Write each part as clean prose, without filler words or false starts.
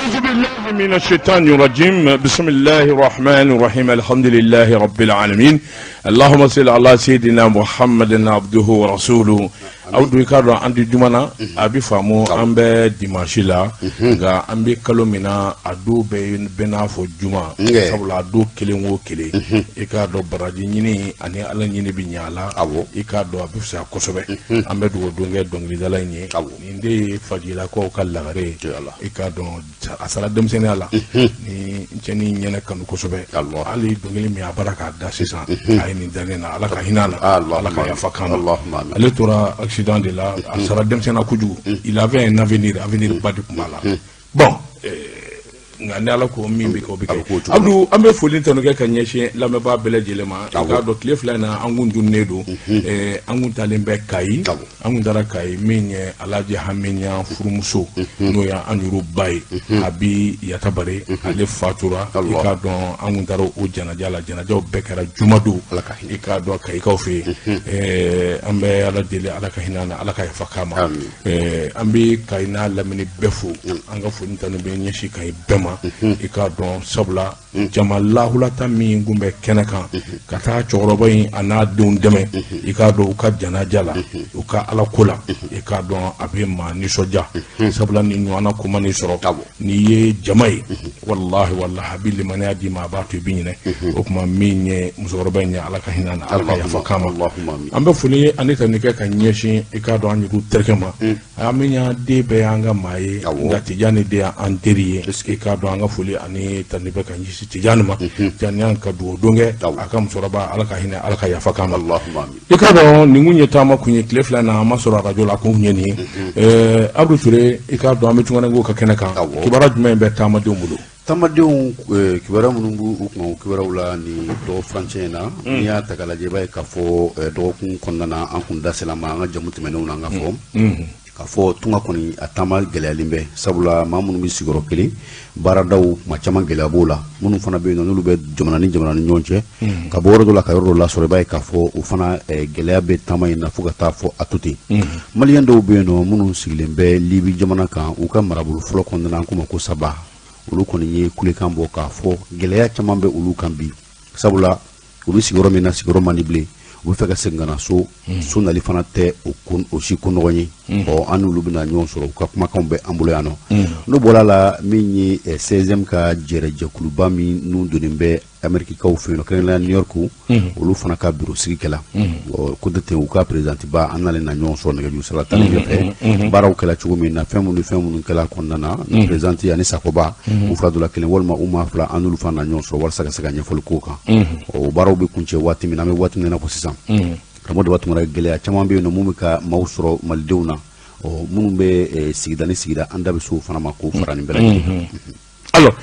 أعوذ بالله من الشيطان الرجيم بسم الله الرحمن الرحيم الحمد لله رب العالمين اللهم صل على سيدنا محمد عبده ورسوله awdu kado andi dumana abi famo ambe dimanche la ga ambe kalomina adu be bena fo juma sabula adu kelen wo kelen e ka do baraji nyini ani ala nyini bi nyala e ka do abi sa kosobe ambe do nge dongli dala ni inde fajila ko kala gare e ka do asala dem senala ni cheni nyene kanu kosobe ali dongli mi abaraka da sisan ay ni danena ala ka hinala ala ka yafakana ale tora de la Sarah Demsena Kuju, il avait un avenir pas de Kumala. Bon, Nganala ko mimbi ko bike. Abdou ambe folin tonoke kanyeshi la meba bele jelema ka do cliff lana angun dunnedo angun talembe kai angun dara kai minye alaji hamenya furumuso no ya anuru bai abi yatabare ale fatura ka don angun daro o jana bekara jumadu ka do kai ka fe ambe ala dele ala ka hinana ala ka fakama ambe kai na lamini befu anga folin tonobe nyeshi kai bema ika don sabla jamallahu lata min gumbe kenakan kata choroba yin ana dun deme ika do uka janajala uka ala kula ika don abe ma ni soja sabla ni nwana kuma ni soro ni ye jamai wallahi bil man yadi ma batu binyine ukuma minye musoroba yin ala ka hinana ala ka yafakama ambe fuli anita nike kan nyeshi ika do anyu terkema aminya de be anga maye ngati jani de anteriye ika do anga fuli ani tanibe kan yisi tijanuma janyan ka do donge akam soraba alaka hina alaka yafakama Allahumma amin ikado ningunye tama kunye klefla na masora radio la kunye ni Abdou Touré ikado ametungana ngo ka kenaka kibara jume be tama dumulo tamadon kibara munumbu ukma kibara ula ni do franchena ni ya takala jeba ka fo do kun konnana an kun daselama nga jamutimene una nga fo ka fo tunga koni atama gelealimbe sabula mamunu mi sigoro keli baradaw ma chama geleabola munu fana be no lube jamana ni nyonche ka boro do la ka yoro la sore bay ka fo u fana geleabe tama ina fuga ta fo atuti malian do be no munu sigilembe libi jamana kan u ka marabul fulo kondana kuma ko saba ulu koni ye kule kambo ka fo gelea chama be ulu kambi sabula ulu sigoro mina sigoro manible u feka sengana so nali fana te o shi kunogoni o anu lubina nyon soro ka kuma kambe ambulano no bolala minyi 16e ka jere jakuluba mi nu donimbe Ameriki ka ufino krenla New York ulu fana ka bureau sigikela o kudete u ka president ba anale na nyon soro ngaju sala tan yefe baraw kala chugumi na femu kala konnana na president yani sakoba u fadula kelen wolma uma fla anu fana nyon soro wal saka nyefol koka o baraw be kunche wati mi na me wati na ko sisam ramodo watu mara gelea chama mbe no mumika mausro maldewna o mumbe sigida andabe so fana mako farani bela alors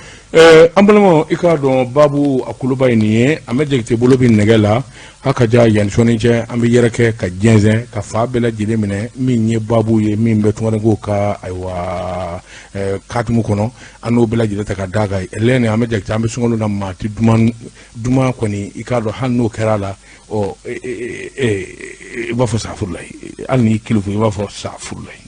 ambulamo ikado babu akuluba niye amejekte bolobi negela hakaja yan soninje ambe yereke ka jenze ka fabela jilemine minye babu ye mimbe tungo ka aywa katmu kono anu bela jileta ka daga elene amejekte ambe sungolo na mati duma koni ikado hanno kerala o ba fo safurlay alni kilufu ba fo safurlay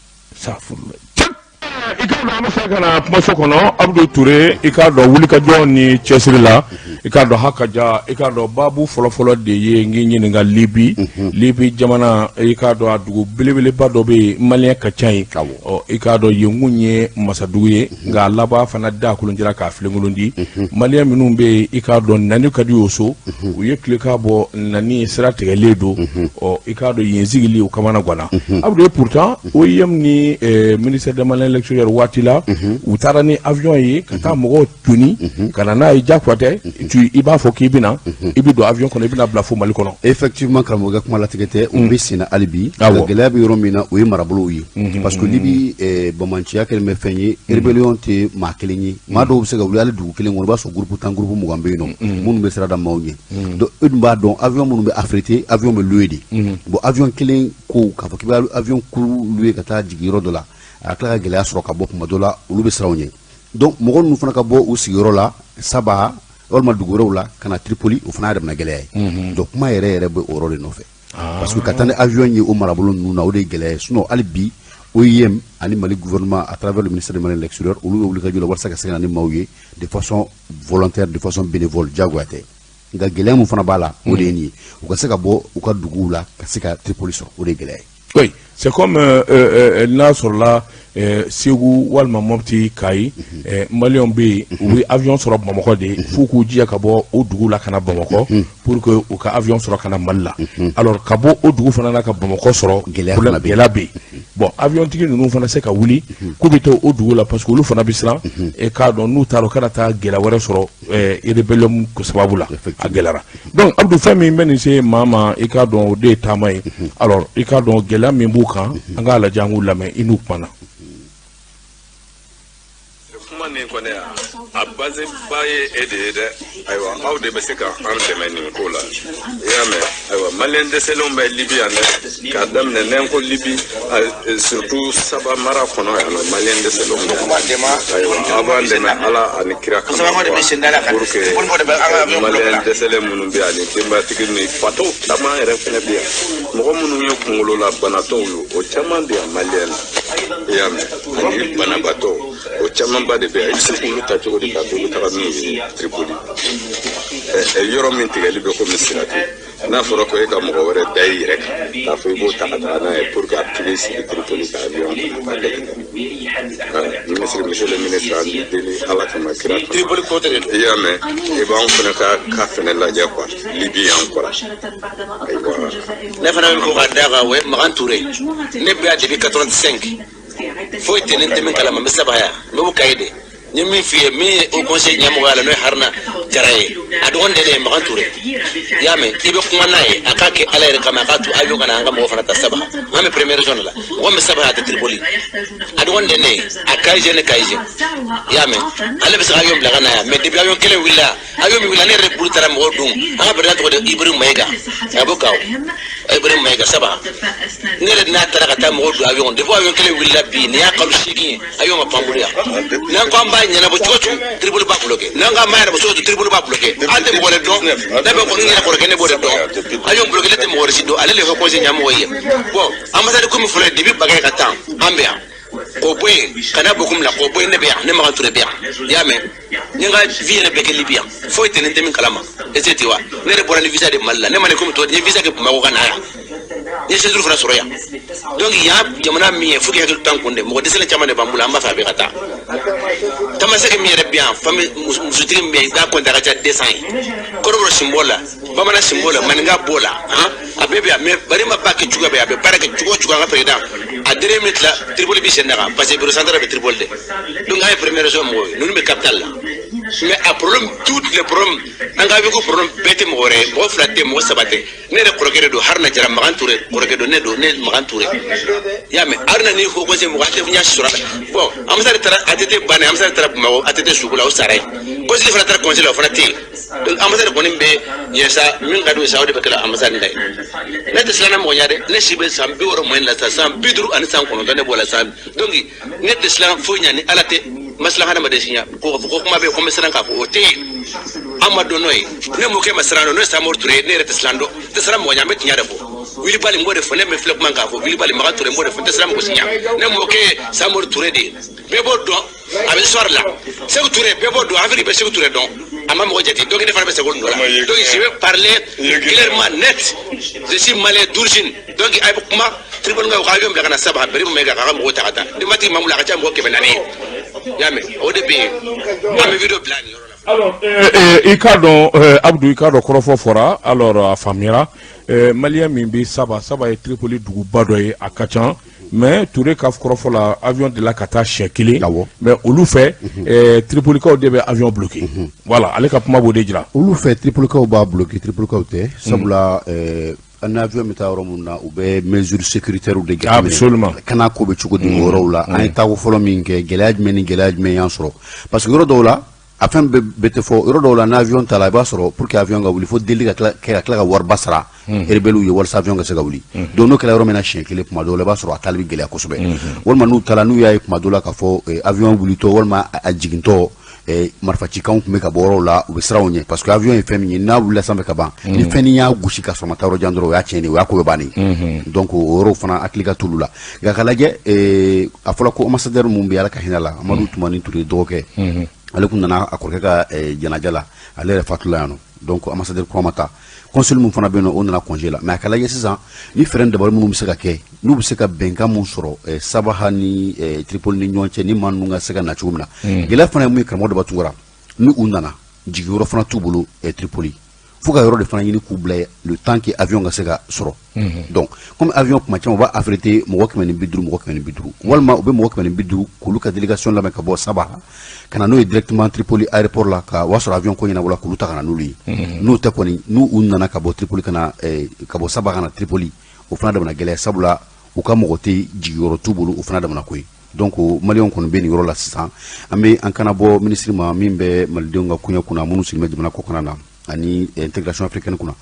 ikado amasakana kumasokono Abdou Touré ikado wulika joni chesrila ikado hakaja ikado babu folofolo de ye ngi nga libi jamana ikado adugo belebele bado be malien ka chai o ikado yengunye masaduye nga laba fana da kulunjira ka flengulundi malien minumbe ikado nani kadi oso uye klika bo nani strategie ledo o ikado yenzigili ukamana gwana Abdou pourtant oyemni ministère de malien lecture watila utara ni avion yi kata mogo tuni kana na ijakwate tu iba fo kibina ibido avion kono ibina bla fo mali kono effectivement kramoga kuma latigete umbisina alibi gelabi romina uyi marabulu yi parce que libi bamanchia kel me fenyi rebellion te makelinyi mado obsega wuli ali du kelen wonba so groupe mugambe no munu be sera da mawni do udba don avion munu be afrité avion be luedi bo avion kelen ko ka fo kiba avion ku lué kata jigiro dola akla gelea soro ka bo kuma dola ulu be srawnye donc mogon nu fana ka bo u sigiro la saba olma dugoro la kana Tripoli u fana dem na gelea donc ma yere be orole no fe parce que katane avion yi o marabulu nu na o de gelea suno albi OIM ani Mali gouvernement à travers le ministère de Mali de l'extérieur olu wuli ka jula warsa ka segana ni mawye de façon volontaire de façon bénévole jagoate nga gele mu fana bala o de ni u ka se ka bo u ka dugu la ka se ka Tripoli so o de gele. Oui, c'est comme là sur là Ségou walma Mopti Kai Malion B oui avion sur Bamako de Foukou Dia Kabo au Dougou la Kana Bamako pour que au cas avion sur Kana Malla. Alors Kabo au Dougou Fana ka Bamako sur Gelabi. Bon avion tiki nous fana se ka wuli kubito au Dougou la parce que lu fana bisla et ka don nous taro kana ta Gelawara sur rebellion ko sababula a Gelara. Donc Abdou Fami men c'est mama e ka don de tamay alors e ka don Gela Mimbuka anga la jangu la mais inu pana. Ni kone a base baye ede aywa aw de bese ka an deme ni ko la yame aywa malen de selon be libya ne ka dam ne nen ko libi surtout saba mara kono ya malen de selon aywa aban de ala an kira ka pour que malen de selon munun bi ani timba tigini pato tama ere fene bi mo munun yo kungolo la banato o chaman de malen yame ani banabato o chaman ba de il se pour le tatou de Tripoli. Yoro mintigeli be ko misirati. Na foro ko e ka mo wore dai rek. Ta fo bo ta ta na e pour que activiste de Tripoli ta avion. Monsieur le ministre a dit ala kama kira. Tripoli ko tere. Yame e ba on fona ka fene la ja quoi. Libye encore. Ne fana ko ga daga we maganture. Ne be a depuis 85. Faut tenir de kala ma sabaya. Me bu kaide. Ni mi fi mi au conseil nyamo wala no harna jaraye adon de maganture yame ibe kuma nae akake alaire kama katu ayo kana ngam mo fana tasaba ngam première zone la ngam sabah ta Tripoli adon de ne akaje ne kaije yame ale bisa ayo blaga na me de ayo kele willa ayo mi willa ne re pour tara mo dum anga bada to de Ibrahim Maiga abokaw Ibrahim Maiga sabah ne re na tara kata mo do ayo de ayo kele willa bi ne akalu shigi ayo ma pambulia nan ko amba nyana bo chochu Tripoli ba bloqué nanga mayra bo chochu Tripoli ba bloqué ande mo le do dabe ko ngina ko kene bo le do ayo bloqué le te mo wori do ale le ko conseil nyamo woye bon ambassade ko mi fule dibi bagay ka tan ambia ko boy kana bokum la ko boy ne be ne ma ture be yame ninga vie ne be ke libya fo tene temi kalama eteti wa ne re borani visa de malla ne mane ko mi to ni visa ke ma ko kana ya ni se duru fra soroya donc ya jamana mi fuki hakil tankunde mo desele chamane bambula amba fa be kata tamaseke mi re bien fami musutiri mi da ko daga ja design kororo simbola bamana simbola maninga bola abebe me bari ma bakke juga be abe barake juga nga président a 2 minutes la Tripoli bi sendaga parce que bureau central de Tripoli de donc ay première zone mo nous me capital la mais a problème toutes les problèmes anga be ko problème bete mo re mo flatte mo sabate ne re korokere do harna jara maganture korokere do ne maganture ya me arna ni ko se mo gate nya sura bon amsa tara atete bane amsa tara mo atete sugula o saray ko se fana tara conseil o fana ti donc amsa ko nimbe yesa min gadu saudi bakala amsa ndai ne tesla mo nyaade ne sibe sambi woro mo en la sam bidru an san kono ne bola sam donc ne tesla fo nyani alate maslaha ma desinya ko kuma be ko mesran ka ko te amado noy ne mo ke masrano no samor ture ne rete slando te sram mo nyame tinyade ko wili bali ngode fo ne me flek man ka ko wili bali ma ture ngode fo te sram ko sinya ne mo ke samor ture de be bo do abe soir la se ture be bo do avri be se ture don ama mo jati donc ne fa be se ko ndola donc je vais parler clairement net je suis malais d'origine donc ay kuma tribunal nga ko ayom la kana sabha bari mo mega ka mo ta ta di mati mamula ka mo ke benani yame o de be am video plan. Alors, Ikado, Abdou Ikado Korofo Fora, alors, Famira, Malien Mimbi, Saba est Tripoli Dougou Badoye à Kachan, mais Touré Kaf Korofo la avion de la Kata Chekili, mais Oulu fait, Tripoli Kao debe avion bloqué. Voilà, allez Kapma Bodejra. Oulu fait Tripoli Kao ba bloqué, Tripoli Kao te, Sabula, un avion météoromuna ou be mesures sécuritaires ou de guerre. Absolument. Kana ko be chugo di ngoro la, an ta ko folo minke, gelaj men yansro. Parce que yoro la afin bete fo yoro la avion tala ba soro pour que avion ga wuli fo deli ka war basra erbelu yo wal avion ga se ga wuli do no kala yoro mena chien kele kuma do la ba soro atalbi gele ko sobe wol manu tala nu yaay kuma do la ka fo avion wuli to wol ma a jiginto marifa cikanw tun bɛ ka bɔ yɔrɔw la u bɛ siran u ɲɛ parce que avion ye fɛn min ye n'a wulila sanfɛ ka ban ni fɛn y'a gosi ka sɔrɔ ma taa yɔrɔ jan dɔrɔn o y'a tiɲɛ o y'a ko bɛ bannen donc o yɔrɔw fana hakili ka t'olu la nka ka lajɛ a fɔra ko ambassadeur mun bɛ Ala ka hinɛ la Amadu Tumani Ture dɔgɔkɛ ale kun nana a kɔrɔkɛ ka janaja la ale yɛrɛ fatula yan nɔ donc ambassadeur kura ma taa consul mun fana bɛ yen nɔ o nana congé la mais a ka lajɛ sisan ni fɛɛrɛ dabali minnu bɛ se ka kɛ n'u bɛ se ka bɛnkan mun sɔrɔ Sabaha ni Tripoli ni ɲɔgɔn cɛ ni maa ninnu ka se ka na cogo min na gɛlɛya fana ye mun ye karamɔgɔ Daba Tunkara ni u nana jigiyɔrɔ fana t'u bolo Tripoli fo ka yɔrɔ de fana ɲini k'u bila le temps que avion ka se ka sɔrɔ donc comme avion kuma caman u b'a affrété mɔgɔ 150 mɔgɔ 150 walima u bɛ mɔgɔ 150 k'olu ka délégation lamɛn ka bɔ Sabaha ka na n'o ye directement Tripoli aéroport la ka o y'a sɔrɔ avion ko ɲɛnabɔla k'olu ta ka na n'olu ye n'o tɛ kɔni n'u u nana ka bɔ Tripoli ka bɔ Sabaha ka na Tripoli o fana damana gɛlɛya sabula u ka mɔgɔ tɛ jigiyɔrɔ t'u bolo o fana damana ko ye donc maliyɛnw kɔni bɛ nin yɔrɔ la sisan an bɛ an kana bɔ ministre ma min bɛ malidenw ka koɲɛ kunna minnu sigilen bɛ jamana kɔkan na ani intégration africaine kunna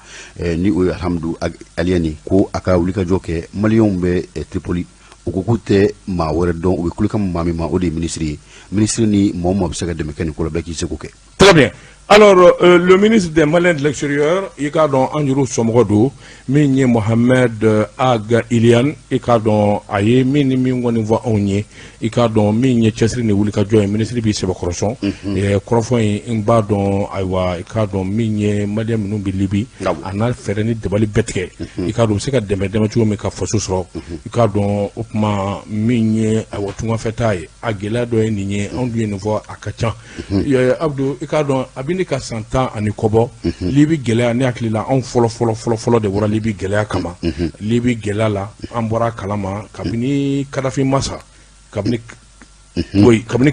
ni o ye Alhamdu Aliyani ko a ka wulikajɔ kɛ maliyɛnw bɛ Tripoli u ko k'u tɛ maa wɛrɛ dɔn u bɛ kulekan maa min ma o de ye ministre ye ministre ni maa o maa bɛ se ka dɛmɛ kɛ nin ko la bɛɛ k'i se k'o kɛ. Très bien. Alors, le ministre des Maliens de l'extérieur, il y a donc Anjuru Somrodo, Mini Mohamed Ag Ilian, il y a donc Aye, Mini Mingoniva Onye, il y a donc Mini Chesri Wulika Joy, ministre de Bisseba Crosson, et Crofon Imba don Aywa, il y a donc Mini Malian Numbi Libi, Anal Fereni de Bali Betke, il y a donc Seka Demetu Meka Fosusro, il y a donc Upma Mini Awatunga Fetaye, Agela do Nini, Andu Nouveau Akachan, Abdou, il y a donc Abini ka santan ani kɔbɔ libi gɛlɛya ne hakili la anw fɔlɔ de bɔra libi gɛlɛya kama libi gɛlɛya la an bɔra kalama kabini Kadafi masa kabini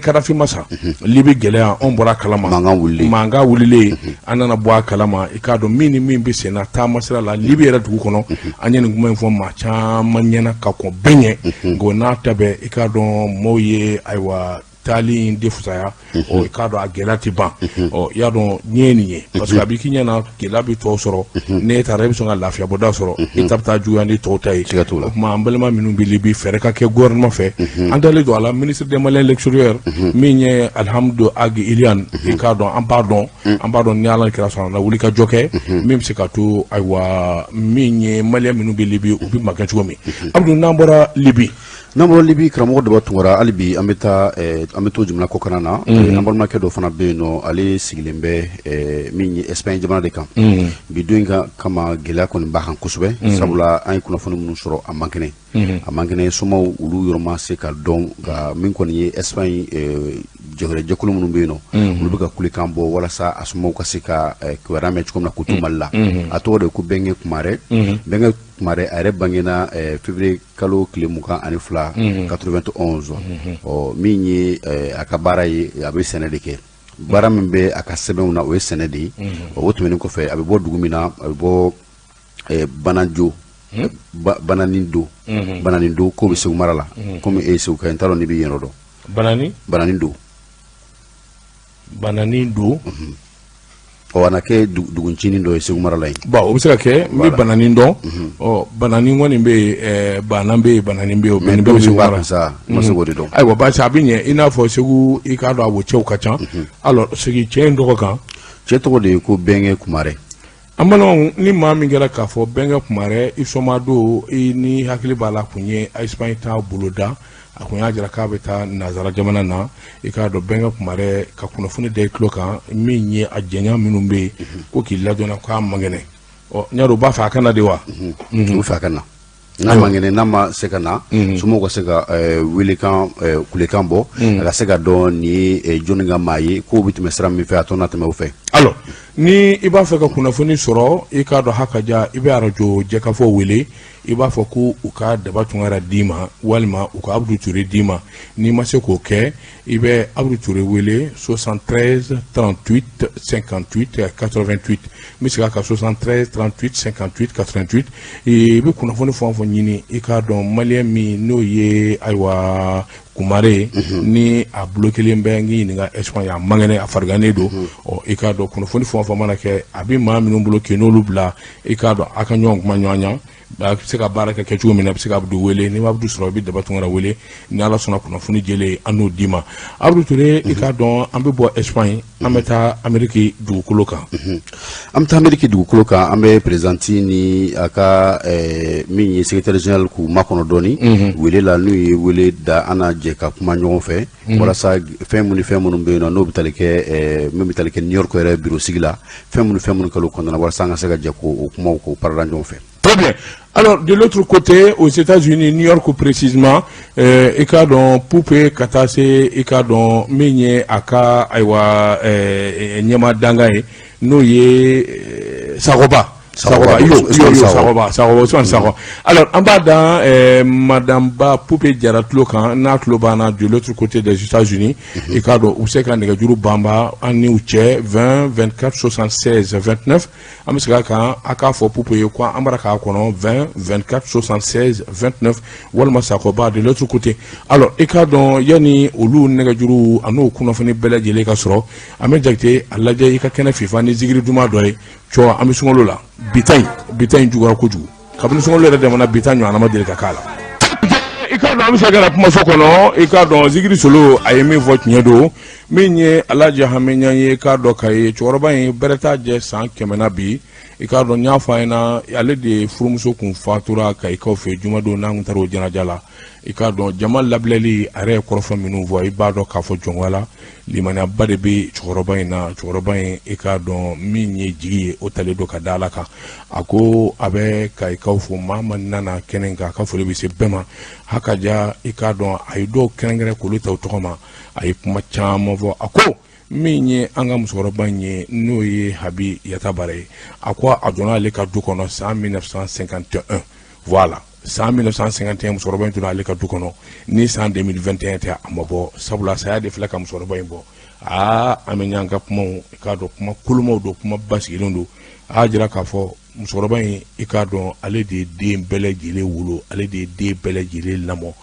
Kadafi masa libi gɛlɛya anw bɔra kalama mankan wulilen an nana bɔ a kalama i k'a dɔn min ni min bɛ sen na taama sira la libi yɛrɛ dugu kɔnɔ an ye nin kuma in fɔ maa caman ɲɛna ka kɔn bɛɛ ɲɛ nka n'a ta bɛɛ i k'a dɔn mɔɔw ye ayiwa taali in defusaya o i k'a dɔn a gɛlɛya tɛ ban ɔ i y'a dɔn nin ye nin ye parce que a b'i k'i ɲɛna gɛlɛya bɛ tɔw sɔrɔ n'e taara i bɛ sɔn ka lafiyabɔda sɔrɔ i ta bɛ taa juguya ni tɔw ta ye o tuma an balima minnu bɛ Libi fɛɛrɛ ka kɛ gouvernement fɛ an dalen don a la ministre des Maliens de l'extérieur min ye Alhamdu Ag Ilian i k'a dɔn an b'a dɔn ni Ala kɛra sɔnna na wuli ka jɔ kɛ min bɛ se ka to ayiwa min ye Malien minnu bɛ Libi u bɛ makɛ cogo min Abdou n'an bɔra Libi Libi karamɔgɔ Daba Tunkara hali bi an bɛ to jamana kɔkan na an balimakɛ dɔ fana bɛ yen nɔ ale sigilen bɛ min ye Espagne jamana de kan bi don in kama gɛlɛya kɔni b'a kan kosɛbɛ sabula an ye kunnafoni minnu sɔrɔ a man kɛnɛ somaw olu yɔrɔ ma se ka dɔn nka min kɔni ye Espagne jɛkulu minnu bɛ yen nɔ olu bɛ ka kulekan bɔ walasa a somaw ka se ka kibaruya mɛn cogo min na k'u to Mali la a tɔgɔ de ko Bɛnkɛ Kumare a yɛrɛ bangena février kalo tile 22 91 ɔ min ye a ka baara ye a bɛ sɛnɛ de kɛ baara min bɛ a ka sɛbɛnw na o ye sɛnɛ de ye o tɛmɛnen kɔfɛ a bɛ bɔ dugu min na a bɛ bɔ Banajo Bananindo k'o bɛ Segu mara la komi e ye Segu ka n t'a dɔn n'i bɛ yen yɔrɔ dɔn Bananindo ɔ a na kɛ duguncinin dɔ ye Segu mara la yen bon o bɛ se ka kɛ n bɛ Bananin dɔn ɔ Bananin kɔni bɛ yen Banan bɛ yen Bananin bɛ yen o bɛɛ bɛ Segu mara sa ma se k'o de dɔn ayiwa basi a bɛ ɲɛ i n'a fɔ Segu i k'a dɔn a wo cɛw ka ca alors Segu cɛ in tɔgɔ kan cɛ tɔgɔ de ye ko Bɛnkɛ Kumare an balimaw ni maa min kɛra k'a fɔ Bɛnkɛ Kumare i sɔnma don i ni hakili b'a la kun ye Espagne t'a boloda a kun y'a jira k'a bɛ taa nanzara jamana na i k'a dɔn Bɛnkɛ Kumare ka kunnafoni da i tulo kan min ye a jɛɲa minnu bɛ yen ko k'i ladɔnna k'a man kɛnɛ ɔ n y'a dɔn u b'a fɛ a ka na de wa u bɛ fɛ a ka na n'a man kɛnɛ n'a ma se ka na somɔgɔw ka se ka kulekan bɔ a ka se ka dɔn nin ye jɔnni ka maa ye k'o bɛ tɛmɛ sira min fɛ a tɔ na tɛmɛ o fɛ alors ni i b'a fɛ ka kunnafoni sɔrɔ i k'a dɔn hakaja i bɛ arajo jɛkafɔ wele i b'a fɔ ko u ka Daba Tunkara d'i ma walima u ka Abdou Touré d'i ma n'i ma se k'o kɛ i bɛ Abdou Touré wele 73 38 58 88 n bɛ segin a kan 73 38 58 88 i bɛ kunnafoni fɛn o fɛn ɲini i k'a dɔn Malien min n'o ye ayiwa Kumare ni a bulo kelen bɛ n k'i ɲininka Espagne a man kɛnɛ a fariganen don ɔ i k'a dɔn kunnafoni fɛn o fɛn mana kɛ a bɛ maa minnu bolo k'i n'olu bila i k'a dɔn a ka ɲɔgɔn kuma ɲɔgɔn ba se ka baara kɛ cogo min na be se ka Abdou wele ni Abdou sɔrɔ bi daba tungara wele ni Ala sɔnna kunnafoni jɛlen an n'o d'i ma Abdou Touré i ka dɔn an bɛ bɔ Espagne an bɛ taa Amérique dugukolo kan an bɛ taa Amérique dugukolo kan an bɛ présidenti ni a ka min ye secrétaire général k'u makɔnɔ dɔɔni wele la n'u ye wele da an na jɛ ka kuma ɲɔgɔn fɛ walasa fɛn minnu bɛ yen nɔ n'o bɛ tali kɛ min bɛ tali kɛ New York yɛrɛ bureau sigi la fɛn minnu kɛl'o kɔnɔna na walasa an ka se ka jɛ k'o kumaw k'o parada ɲɔgɔn fɛ. Très bien. Alors, de l'autre côté, aux États-Unis, New York précisément, ikadon poupe katase ikadon menye aka aywa nyama dangaye no ye saroba. Saroba. Alors, en bas dans Madame Ba Poupé Diaratlo kan na klobana de l'autre côté des États-Unis, ikado useka negajuru bamba ani uche 20 24 76 29 amisika kan aka fo Poupé kwa ambaraka kono 20 24 76 29 walma saroba de l'autre côté. Alors, ikado yani ulu negajuru anu kunafoni bele jele ka soro amejakte alaje ikakena FIFA ni zigiri duma doy cho amisungolo la bitain jugara kojugu kabini songolo yɛrɛ dɛmɛna bitain ɲɔgɔnna ma deli ka k'a la i k'a dɔn an bɛ se ka kuma so kɔnɔ i k'a dɔn zigiri solo a ye min fɔ tiɲɛ don min ye Alaji Hamiɲan ye i k'a dɔn ka ye cɛkɔrɔba in bɛrɛ t'a jɛ san 100 na bi i k'a dɔn n y'a fɔ a ɲɛna ale de furumuso kun fatura ka ikaw fɛ jumadon n'an kun taara o jɛnaja la i k'a dɔn jama labilali a yɛrɛ ye kɔrɔfɔ minnu fɔ i b'a dɔn k'a fɔ jɔnwala limaniyaba de bɛ cɛkɔrɔba in na cɛkɔrɔba in i k'a dɔn min ye jigi ye o talen don ka da Ala kan a ko a bɛ ka ikaw fɔ maa ma nana kɛnɛ kan a ka foli bɛ se bɛɛ ma hakaja i k'a dɔn a ye dɔw kɛrɛnkɛrɛn k'olu ta o tɔgɔ ma a ye kuma caman fɔ a ko min ye an ka musokɔrɔba in ye n'o ye Habi Yatabara ye a ko a donna ale ka du kɔnɔ san 1951 voilà san 1951 musokɔrɔba in donna ale ka du kɔnɔ ni san 2021 tɛ a ma bɔ sabula saya de filɛ ka musokɔrɔba in bɔ an bɛ ɲan ka kumaw i k'a dɔn kuma kolomaw don kuma basigilen don a y'a jira k'a fɔ musokɔrɔba in i k'a dɔn ale de ye den bɛɛ lajɛlen wolo ale de ye den bɛɛ lajɛlen lamɔ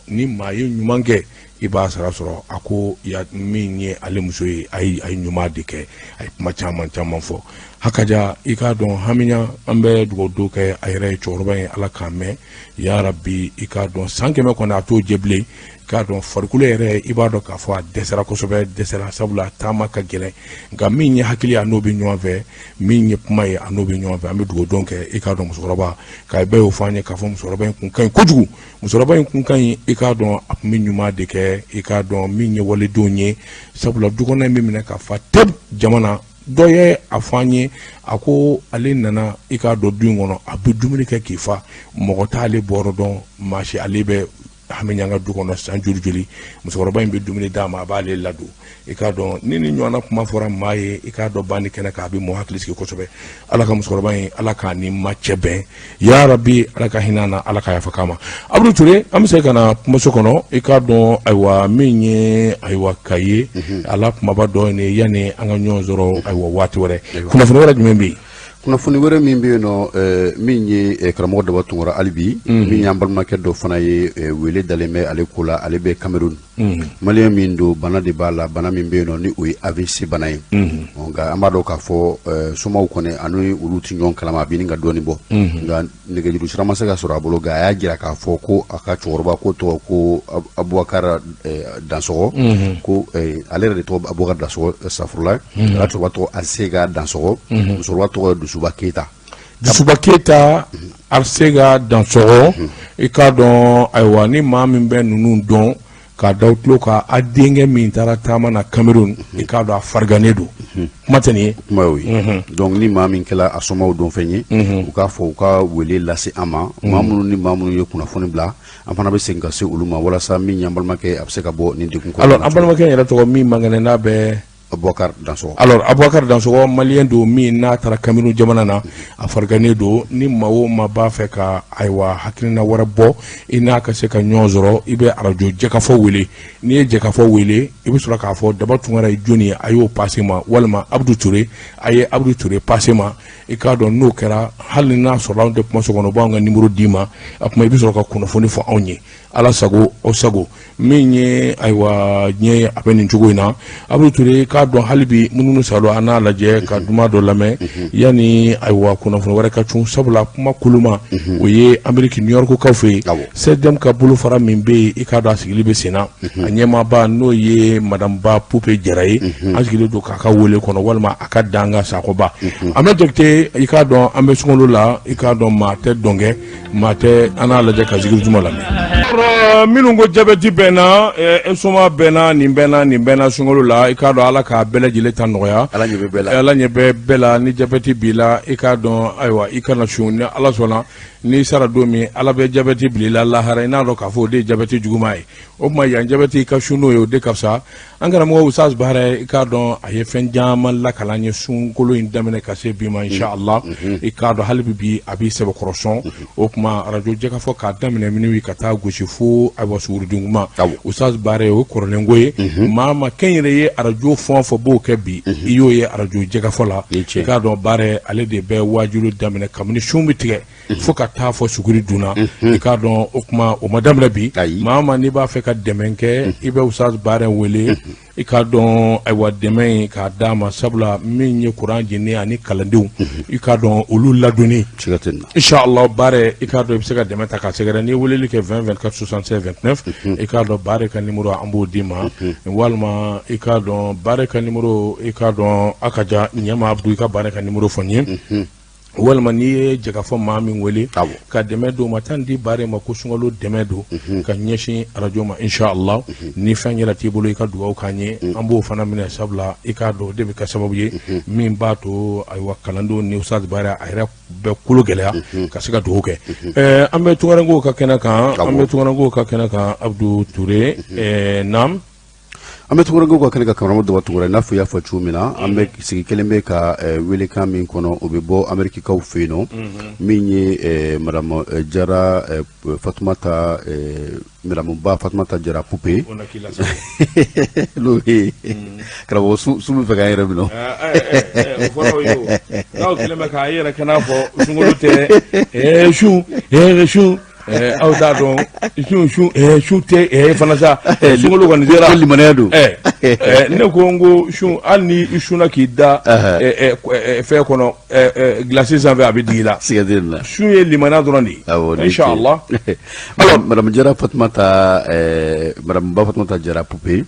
ni maa ye ɲuman kɛ i b'a sara sɔrɔ a ko min ye ale muso ye a ye ɲuman de kɛ a ye kuma caman fɔ hakaja i k'a dɔn Hamiɲan an bɛ dugawu kɛ a yɛrɛ ye cɛkɔrɔba in Ala k'a mɛn ya Rabbi i k'a dɔn san 100 kɔni a t'o jɛ bilen i k'a dɔn farikolo yɛrɛ i b'a dɔn k'a fɔ a dɛsɛra kosɛbɛ sabula taama ka gɛlɛn nka min ye hakili a n'o bɛ ɲɔgɔn fɛ min ye kuma ye a n'o bɛ ɲɔgɔn fɛ an bɛ dugawu kɛ i k'a dɔn musokɔrɔba k'a bɛɛ y'o fɔ an ye k'a fɔ musokɔrɔba in kun ka ɲi kojugu musokɔrɔba in kun ka ɲi i k'a dɔn a tun bɛ ɲuman de kɛ i k'a dɔn min ye waledenw ye sabula dukɔnɔ in bɛ minɛ ka fa tɛp jamana dɔ ye a fɔ an ye a ko ale nana i k'a dɔn du in kɔnɔ a bɛ dumuni kɛ k'i fa mɔgɔ t'ale bɔrɔ dɔn maa si ale bɛ Hamiɲan ka du kɔnɔ san joli musokɔrɔba in bɛ dumuni d'a ma a b'ale ladon i k'a dɔn ni ɲɔgɔnna kuma fɔra maa ye i k'a dɔn banni kɛnɛ k'a bɛ mɔgɔ hakili sigi kosɛbɛ Ala ka musokɔrɔba in Ala k'a ni ma cɛ bɛn ya Rabbi Ala ka hinɛ na Ala ka yafa k'a ma Abdou Touré an bɛ se ka na kumaso kɔnɔ i k'a dɔn ayiwa min ye ayiwa ka ye Ala kumaba dɔ ye yanni an ka ɲɔgɔn sɔrɔ ayiwa waati wɛrɛ kunnafoni wɛrɛ jumɛn bɛ yen kunnafoni wɛrɛ min bɛ yen nɔ min ye karamɔgɔ Daba Tunkara hali bi min y'an balimakɛ dɔ fana ye wele dalen bɛ ale ko la ale bɛ Cameroun maliyɛn min don bana de b'a la bana min bɛ yen nɔ ni o ye AVC bana ye nka an b'a dɔn k'a fɔ somaw kɔni ani olu tɛ ɲɔgɔn kalama a bɛ nin ka dɔɔnin bɔ nka nɛgɛjuru sira ma se ka sɔrɔ a bolo nka a y'a jira k'a fɔ ko a ka cɛkɔrɔba ko tɔgɔ ko Abubakar Dansɔgɔ ko ale yɛrɛ de tɔgɔ Abubakar Dansɔgɔ safurula a cɛkɔrɔba tɔgɔ Arsega Dansɔgɔ musokɔrɔba tɔgɔ Dusuba Keita Arsega Dansɔgɔ i k'a dɔn ayiwa ni maa min bɛ ninnu dɔn k'a da tulo ka a denkɛ min taara taama na Cameroun i k'a dɔn a fariganen don kuma tɛ nin ye kuma y'o ye donc ni maa min kɛla a somaw dɔn fɛn ye u k'a fɔ u ka wele lase an ma maa minnu ye kunnafoni bila an fana bɛ segin ka se olu ma walasa min y'an balimakɛ a bɛ se ka bɔ nin degun kɔnɔ. Alors an balimakɛ yɛrɛ tɔgɔ min man kɛnɛ n'a bɛ Abubakar Dansɔgɔ. Alors Abubakar Dansɔgɔ maliyɛn don min n'a taara Cameroun jamana na a fariganen don ni maa o maa b'a fɛ ka ayiwa hakilina wɛrɛ bɔ i n'a ka se ka ɲɔgɔn sɔrɔ i bɛ arajo jɛkafɔ wele n'i ye jɛkafɔ wele i bɛ sɔrɔ k'a fɔ Daba Tunkara ye jɔnni ye a y'o passe ma walima Abdou Touré a ye Abdou Touré passe ma i k'a dɔn n'o kɛra hali n'a sɔrɔ anw tɛ kuma so kɔnɔ u b'anw ka numéro d'i ma a kuma i bɛ sɔrɔ ka kunnafoni fɔ anw ye Ala sago o sago min ye aywa nye abeni njugoina Abdou Touré ka don halibi mununu salo ana laje ka duma do lame yani aywa kuna funa wara ka tun sabula kuma kuluma o ye America New York ka fe sedem ka bulu fara min be i ka do asigili be sena anyema ba no ye madame ba Poupe Jaraye asigili do ka wole kono walma aka danga sakoba amedekte i ka do ambe sungolo la i ka do mate donge mate ana laje ka zigil juma lame minungo jabeti bena esoma bena ni bena sungolo la i ka do ala ka bele jile tan noya ala nyebe bela ni jabeti bila i ka do aywa i kana shun ala sona ni sara domi ala be jabeti bila la hara ina do ka fo de jabeti jugumai o ma ya jabeti ka shuno yo de kapsa angara mo usas bare i ka do aye fen jama la kala nye sungolo indamene ka se bima inshallah i ka do halbi bi abi sebe koroson o kuma radio jeka fo ka damene minwi kata goshi fu abo suru dunguma usas bare o koronengoye mama kenyere ye radio fon fo bo kebi iyo ye radio jeka fo la ka do bare ale de be wajulu damene kamni shumbi tige fo ka ta fo suguri duna ka do o kuma o madame labi mama ni ba fe ka demenke ibe usas bare wele i ka don aywa dɛmɛ ka d'a ma sabula min ye kuran jeni ani kalandenw i ka dɔn olu ladonni inshallah baare i ka dɔn i bɛ se ka dɛmɛ ta ka sɛgɛrɛ ni weleli kɛ 20 24 76 29 i ka dɔn baare ka numéro an b'o di ma walima i ka dɔn baare ka numéro i ka dɔn a ka ja ɲɛma Abdou i ka baare ka numéro fɔ n ye walima ni ye jagafɔ maa min wele ka dɛmɛ do ma tan di baare ma ko sunkalo dɛmɛ do ka ɲɛsin radio ma inshallah ni fɛn yɛrɛ t'i bolo i ka dugawu k'an ye an b'o fana minɛ sabula i k'a dɔn de bɛ kɛ sababu ye min b'a to ayiwa kalandenw ni Ustaz Bare a yɛrɛ bɛ kolo gɛlɛya ka se ka dugawu kɛ an bɛ Tunkarankew ka kɛnɛ kan Abdou Touré naam an bɛ Tunkarankew ka kɛnɛ kan karamɔgɔ Daba Tunkara n'a fɔ i y'a fɔ cogo min na an bɛ sigi kelen bɛ ka welekan min kɔnɔ o bɛ bɔ Amerikikaw fɛ yen nɔ min ye madame Jara Fatumata madame ba Fatumata Jara Poupe n'o ye karamɔgɔ su bɛ fɛ k'an yɛrɛ minɛ o fɔra o ye o n'aw kɛlen bɛ k'a yɛrɛ kɛ n'a fɔ sunkalo tɛ su aw t'a dɔn su tɛ fana sa sunkalo kɔni sera limaniya don ne ko n ko su hali ni i suna k'i da fɛn kɔnɔ glacé sanfɛ a bɛ digi la su ye limaniya dɔrɔn de ye inshallah alors madame Jara Fatumata madame ba Fatumata Jara Poupe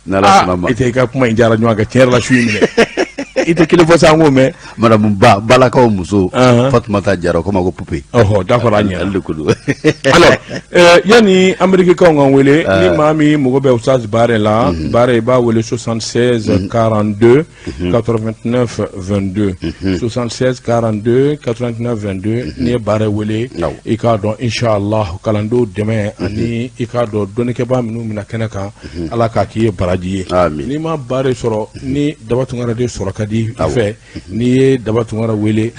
n'Ala sɔnna ma i tɛ i ka kuma in diyara ɲɔgɔn kan tiɲɛ yɛrɛ la su in minɛ i tɛ kelen fɔ sa n k'o mɛn madame ba balakaw muso Fatumata Jara o ko ma ko Poupe d'accord a ɲɛna ale de ko don alors yani Amerikikaw ka wele ni maa min mago bɛ Ustaz Bare la Bare i b'a wele 76 42 89 22 76 42 89 22 n'i ye Bare wele i k'a dɔn inshallah kalandenw dɛmɛ ani i k'a dɔn dɔnnikɛbaa minnu bɛna kɛnɛ kan Ala k'a k'i ye baraji ye n'i ma Bare sɔrɔ ni Daba Tunkara de sɔrɔ ka di i fɛ n'i ye Daba Tunkara wele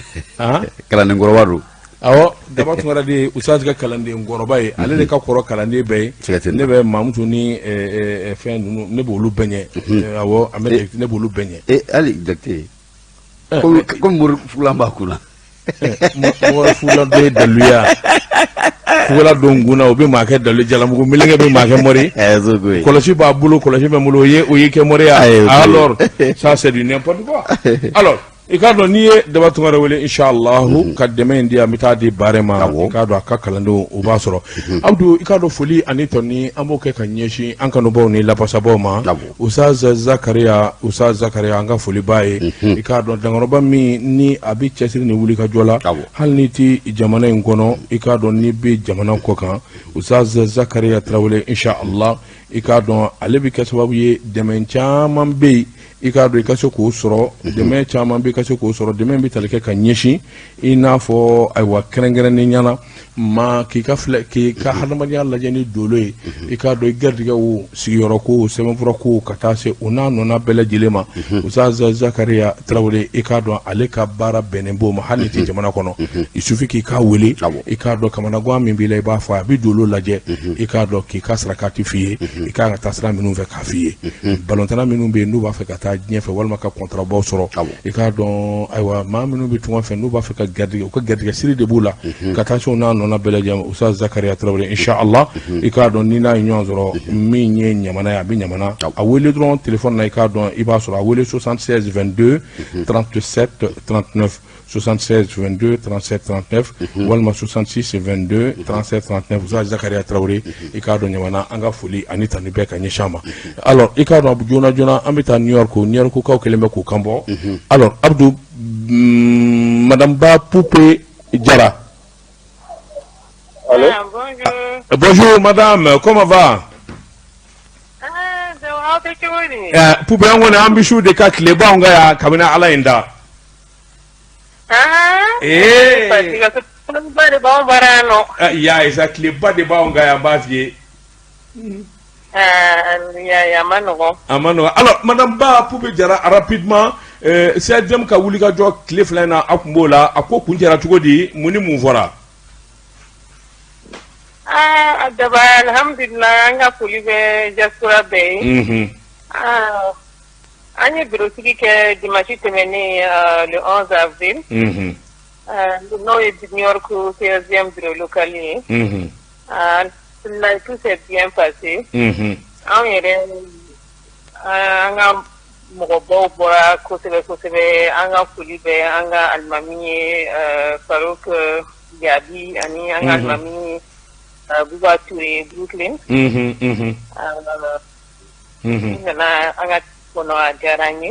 kalanden kɔrɔba don awɔ Daba Tunkara de Ustaz ka kalanden kɔrɔba ye ale de ka kɔrɔ kalanden bɛɛ ye ne bɛ Mamutu ni fɛn ninnu ne b'olu bɛɛ ɲɛ awɔ ne b'olu bɛɛ ɲɛ hali Jakite komi mori fugulan b'a kun na mori fugulan dɔ ye daluya fugulan don kun na o bɛ maa kɛ dalu jalamugu meleke bɛ maa kɛ mori kɔlɔsi b'a bolo kɔlɔsi bɛ n bolo o ye kɛ mori ya alors ça c'est du n'importe quoi alors i k'a dɔn n'i ye Daba Tunkara wele inshallah ka dɛmɛ in di an bɛ taa di Bare ma i k'a dɔn a ka kalandenw o b'a sɔrɔ Abdou i k'a dɔn foli ani tɔni an b'o kɛ ka ɲɛsin an kanubaw ni lafasabaw ma Ustaz Zakariya an ka foli b'a ye i k'a dɔn dankɔrɔba min ni a bɛ cɛsiri ni wuli ka jɔ la hali n'i tɛ jamana in kɔnɔ i k'a dɔn n'i bɛ jamana kɔ kan Ustaz Zakariya Tarawele inshallah i k'a dɔn ale bɛ kɛ sababu ye dɛmɛ caman bɛ yen i k'a dɔn i ka se k'o sɔrɔ dɛmɛ caman bɛ i ka se k'o sɔrɔ dɛmɛ bɛ tali kɛ ka ɲɛsin i n'a fɔ ayiwa kɛrɛnkɛrɛnnen ɲɛna ma k'i ka hadamadenya lajɛ ni dolo ye i k'a dɔn i garijɛgɛw sigiyɔrɔ ko sɛbɛnfura ko ka taa se o n'a nɔna bɛɛ lajɛlen ma Ustaz Zakariya Tarawele i k'a dɔn ale ka baara bɛnnen b'o ma hali ni tɛ jamana kɔnɔ il suffit k'i k'a wele i k'a dɔn kamanagan min b'i la i b'a fɔ a bɛ dolo lajɛ i k'a dɔn k'i ka sarakati f'i ye i k'a ka taa sira minnu fɛ k'a f'i ye balɔntana minnu bɛ yen n'u b'a fɛ ka taa taa diɲɛ fɛ walima ka contrat baw sɔrɔ i k'a dɔn ayiwa maa minnu bɛ tunga fɛ n'u b'a fɛ ka garijɛgɛ u ka garijɛgɛ siri de b'u la ka taa se n'a nɔna bɛɛ lajɛlen Ustaz Zakaria Traoré inchallah i k'a dɔn ni n'a ye ɲɔgɔn sɔrɔ min ye ɲamana ye a bɛ ɲamana a wele dɔrɔn téléphone na i k'a dɔn i b'a sɔrɔ a wele 76 22 37 39 76 22 37 39 walima 66 22 37 39 Ustaz Zakaria Traoré i k'a dɔn ɲamana an ka foli ani tani bɛɛ ka ɲɛsin a ma alors i k'a dɔn joona joona an bɛ taa New York kaw kelen bɛ k'u kan bɔ alors Abdou Madame Ba Poupé Diarra. Allô? Bonjour. Bonjour madame, comment va? Poupé on a ambition de ka kileba on ga kabina ala inda. Ya isa kileba de ba on ga ya bafie. Amano. Alors madame Ba Poupé Diarra rapidement c'est dem ka wuli ka jɔ kile fila na akumbo la ako kun jara cogo di muni mun fɔra? Daba alhamdulillah an ka foli bɛ diaspora bɛɛ ye. An ye birotigi kɛ dimanche tɛmɛnen le 11 avril. N'o ye New York 16e bureau local ye. Tout s'est bien passé. An yɛrɛ an ka mɔgɔbaw bɔra kosɛbɛ an ka foli bɛ an ka alimami ye Farouk Gabi ani an ka alimami ye Buba Touré Brooklyn. Nana an ka kɔnɔ a diyara an ye.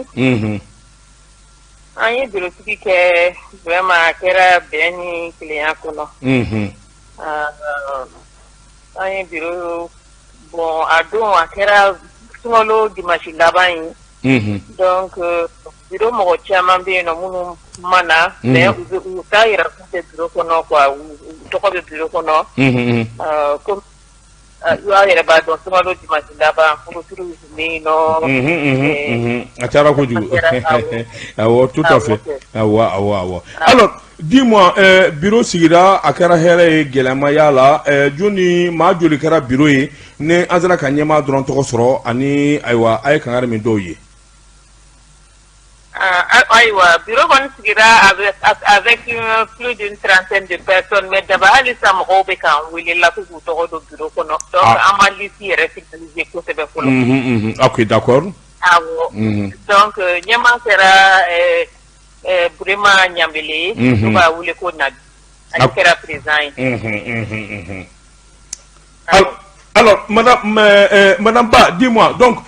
An ye birotigi kɛ vraiment a kɛra bɛn ni kelenya kɔnɔ. An ye biro bon a don a kɛra sunkalo dimanche laban ye. Donc biro mɔgɔ caman bɛ yen nɔ minnu mana mais u t'a yɛrɛ k'u tɛ biro kɔnɔ quoi u tɔgɔ bɛ biro kɔnɔ. Comme y'a yɛrɛ b'a dɔn sunkalo dimanche laban furusiri bɛ yen nɔ. A cayara kojugu. Awɔ tout à fait. Awɔ. Alors dis-moi bureau sigira a kɛra hɛrɛ ye gɛlɛma y'a la joni maa joli kɛra bureau ye ni an sera ka ɲɛmaa dɔrɔn tɔgɔ sɔrɔ ani ayiwa a ye kangari min dɔw ye. Aïwa, bureau kɔni sigira avec plus d'une trentaine de personnes, mais d'abord hali sa mɔgɔw bɛ k'an wele la k'u tɔgɔ don bureau kɔnɔ, donc an ma liste yɛrɛ finaliser kosɛbɛ fɔlɔ. Ok, d'accord. Awɔ, donc ɲɛmaa kɛra Burema Ɲambele ye, n'u b'a wele ko Nabi, ale kɛra président ye. Alors, madame Ba, dis-moi, donc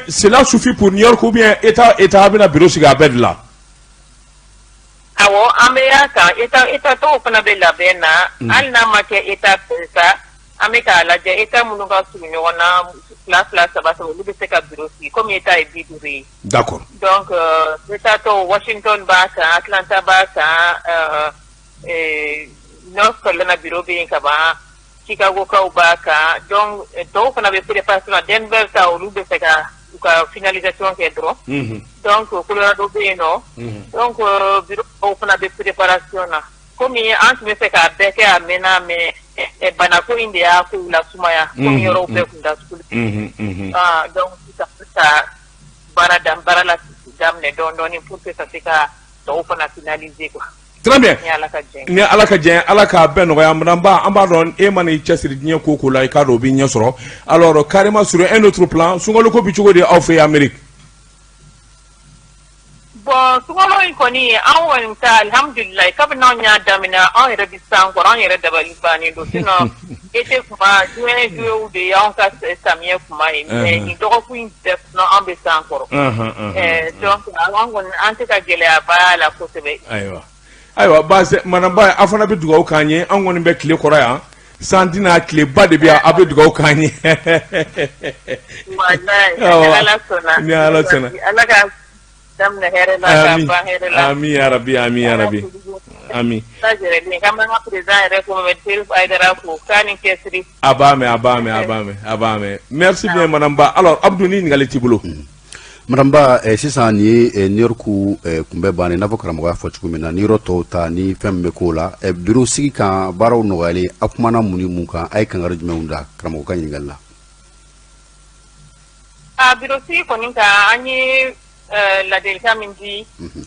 cela suffit pour New York ou bien État bɛna bureau sigi a bɛɛ de la? Awɔ, an bɛ y'a kan État tɔw fana bɛ labɛn na, hali n'a ma kɛ État bɛɛ sa, an bɛ k'a lajɛ État minnu ka surun ɲɔgɔn na fila saba olu bɛ se ka bureau sigi comme État ye 50 ye. D'accord. Donc État tɔw Washington b'a kan, Atlanta b'a kan, North Carolina bureau bɛ yen ka ban. Chicago kaw b'a kan donc dɔw fana bɛ préparation na Denver ta olu bɛ fɛ ka u ka finalisation kɛ dɔrɔn donc Colorado bɛ yen nɔ donc bureau dɔw fana bɛ préparation na komi an tun bɛ fɛ k'a bɛɛ kɛ a mɛnna mais banako in de y'a kow lasumaya komi yɔrɔw bɛɛ kun datuguli donc sisan ka baara la daminɛ dɔɔnin pour que ka se ka tɔw fana finaliser quoi. Très bien. Ni ala ka jɛn ala k'a bɛɛ nɔgɔya madame Ba an b'a dɔn e mana i cɛsiri diɲɛ ko la i k'a dɔn o b'i ɲɛ sɔrɔ alors carrément sur un autre plan sunkalo ko bi cogo di aw fɛ Amérique? Bon sunkalo in kɔni an kɔni ta alhamdulilayi kabini anw y'a daminɛ an yɛrɛ bɛ san kɔrɔ an yɛrɛ dabali bannen don sinon été kuma juin de y'anw ka samiyɛ kuma ye mais nin dɔgɔkun in bɛɛ kɔnɔ an bɛ san kɔrɔ donc an kɔni an tɛ ka gɛlɛyaba y'a la kosɛbɛ. Ayiwa base madame Ba a fana bɛ dugawu k'an ye an kɔni bɛ tile kɔrɔ yan san tɛna tileba de bɛ yan a bɛ dugawu k'an ye. Ni ala sɔnna. Ala ka daminɛ hɛrɛ la ka ban hɛrɛ la. Ami yarabi ami yarabi. Ami. K'an b'an ka président yɛrɛ fo Mohamed Cherif Aïdara fo k'a ni cɛsiri. A b'a mɛn. Merci bien madame Ba. Alors Abdou ni ɲininkali t'i bolo. Madame Ba sisan ni New York kunbɛ bannen n'a fɔ karamɔgɔ y'a fɔ cogo min na ni yɔrɔ tɔw ta ni fɛn min bɛ k'o la bureau sigi kan baaraw nɔgɔyalen a kumana mun ni mun kan a ye kangari jumɛnw da karamɔgɔ ka ɲininkali la? Bureau sigi kɔni kan an ye la delta min di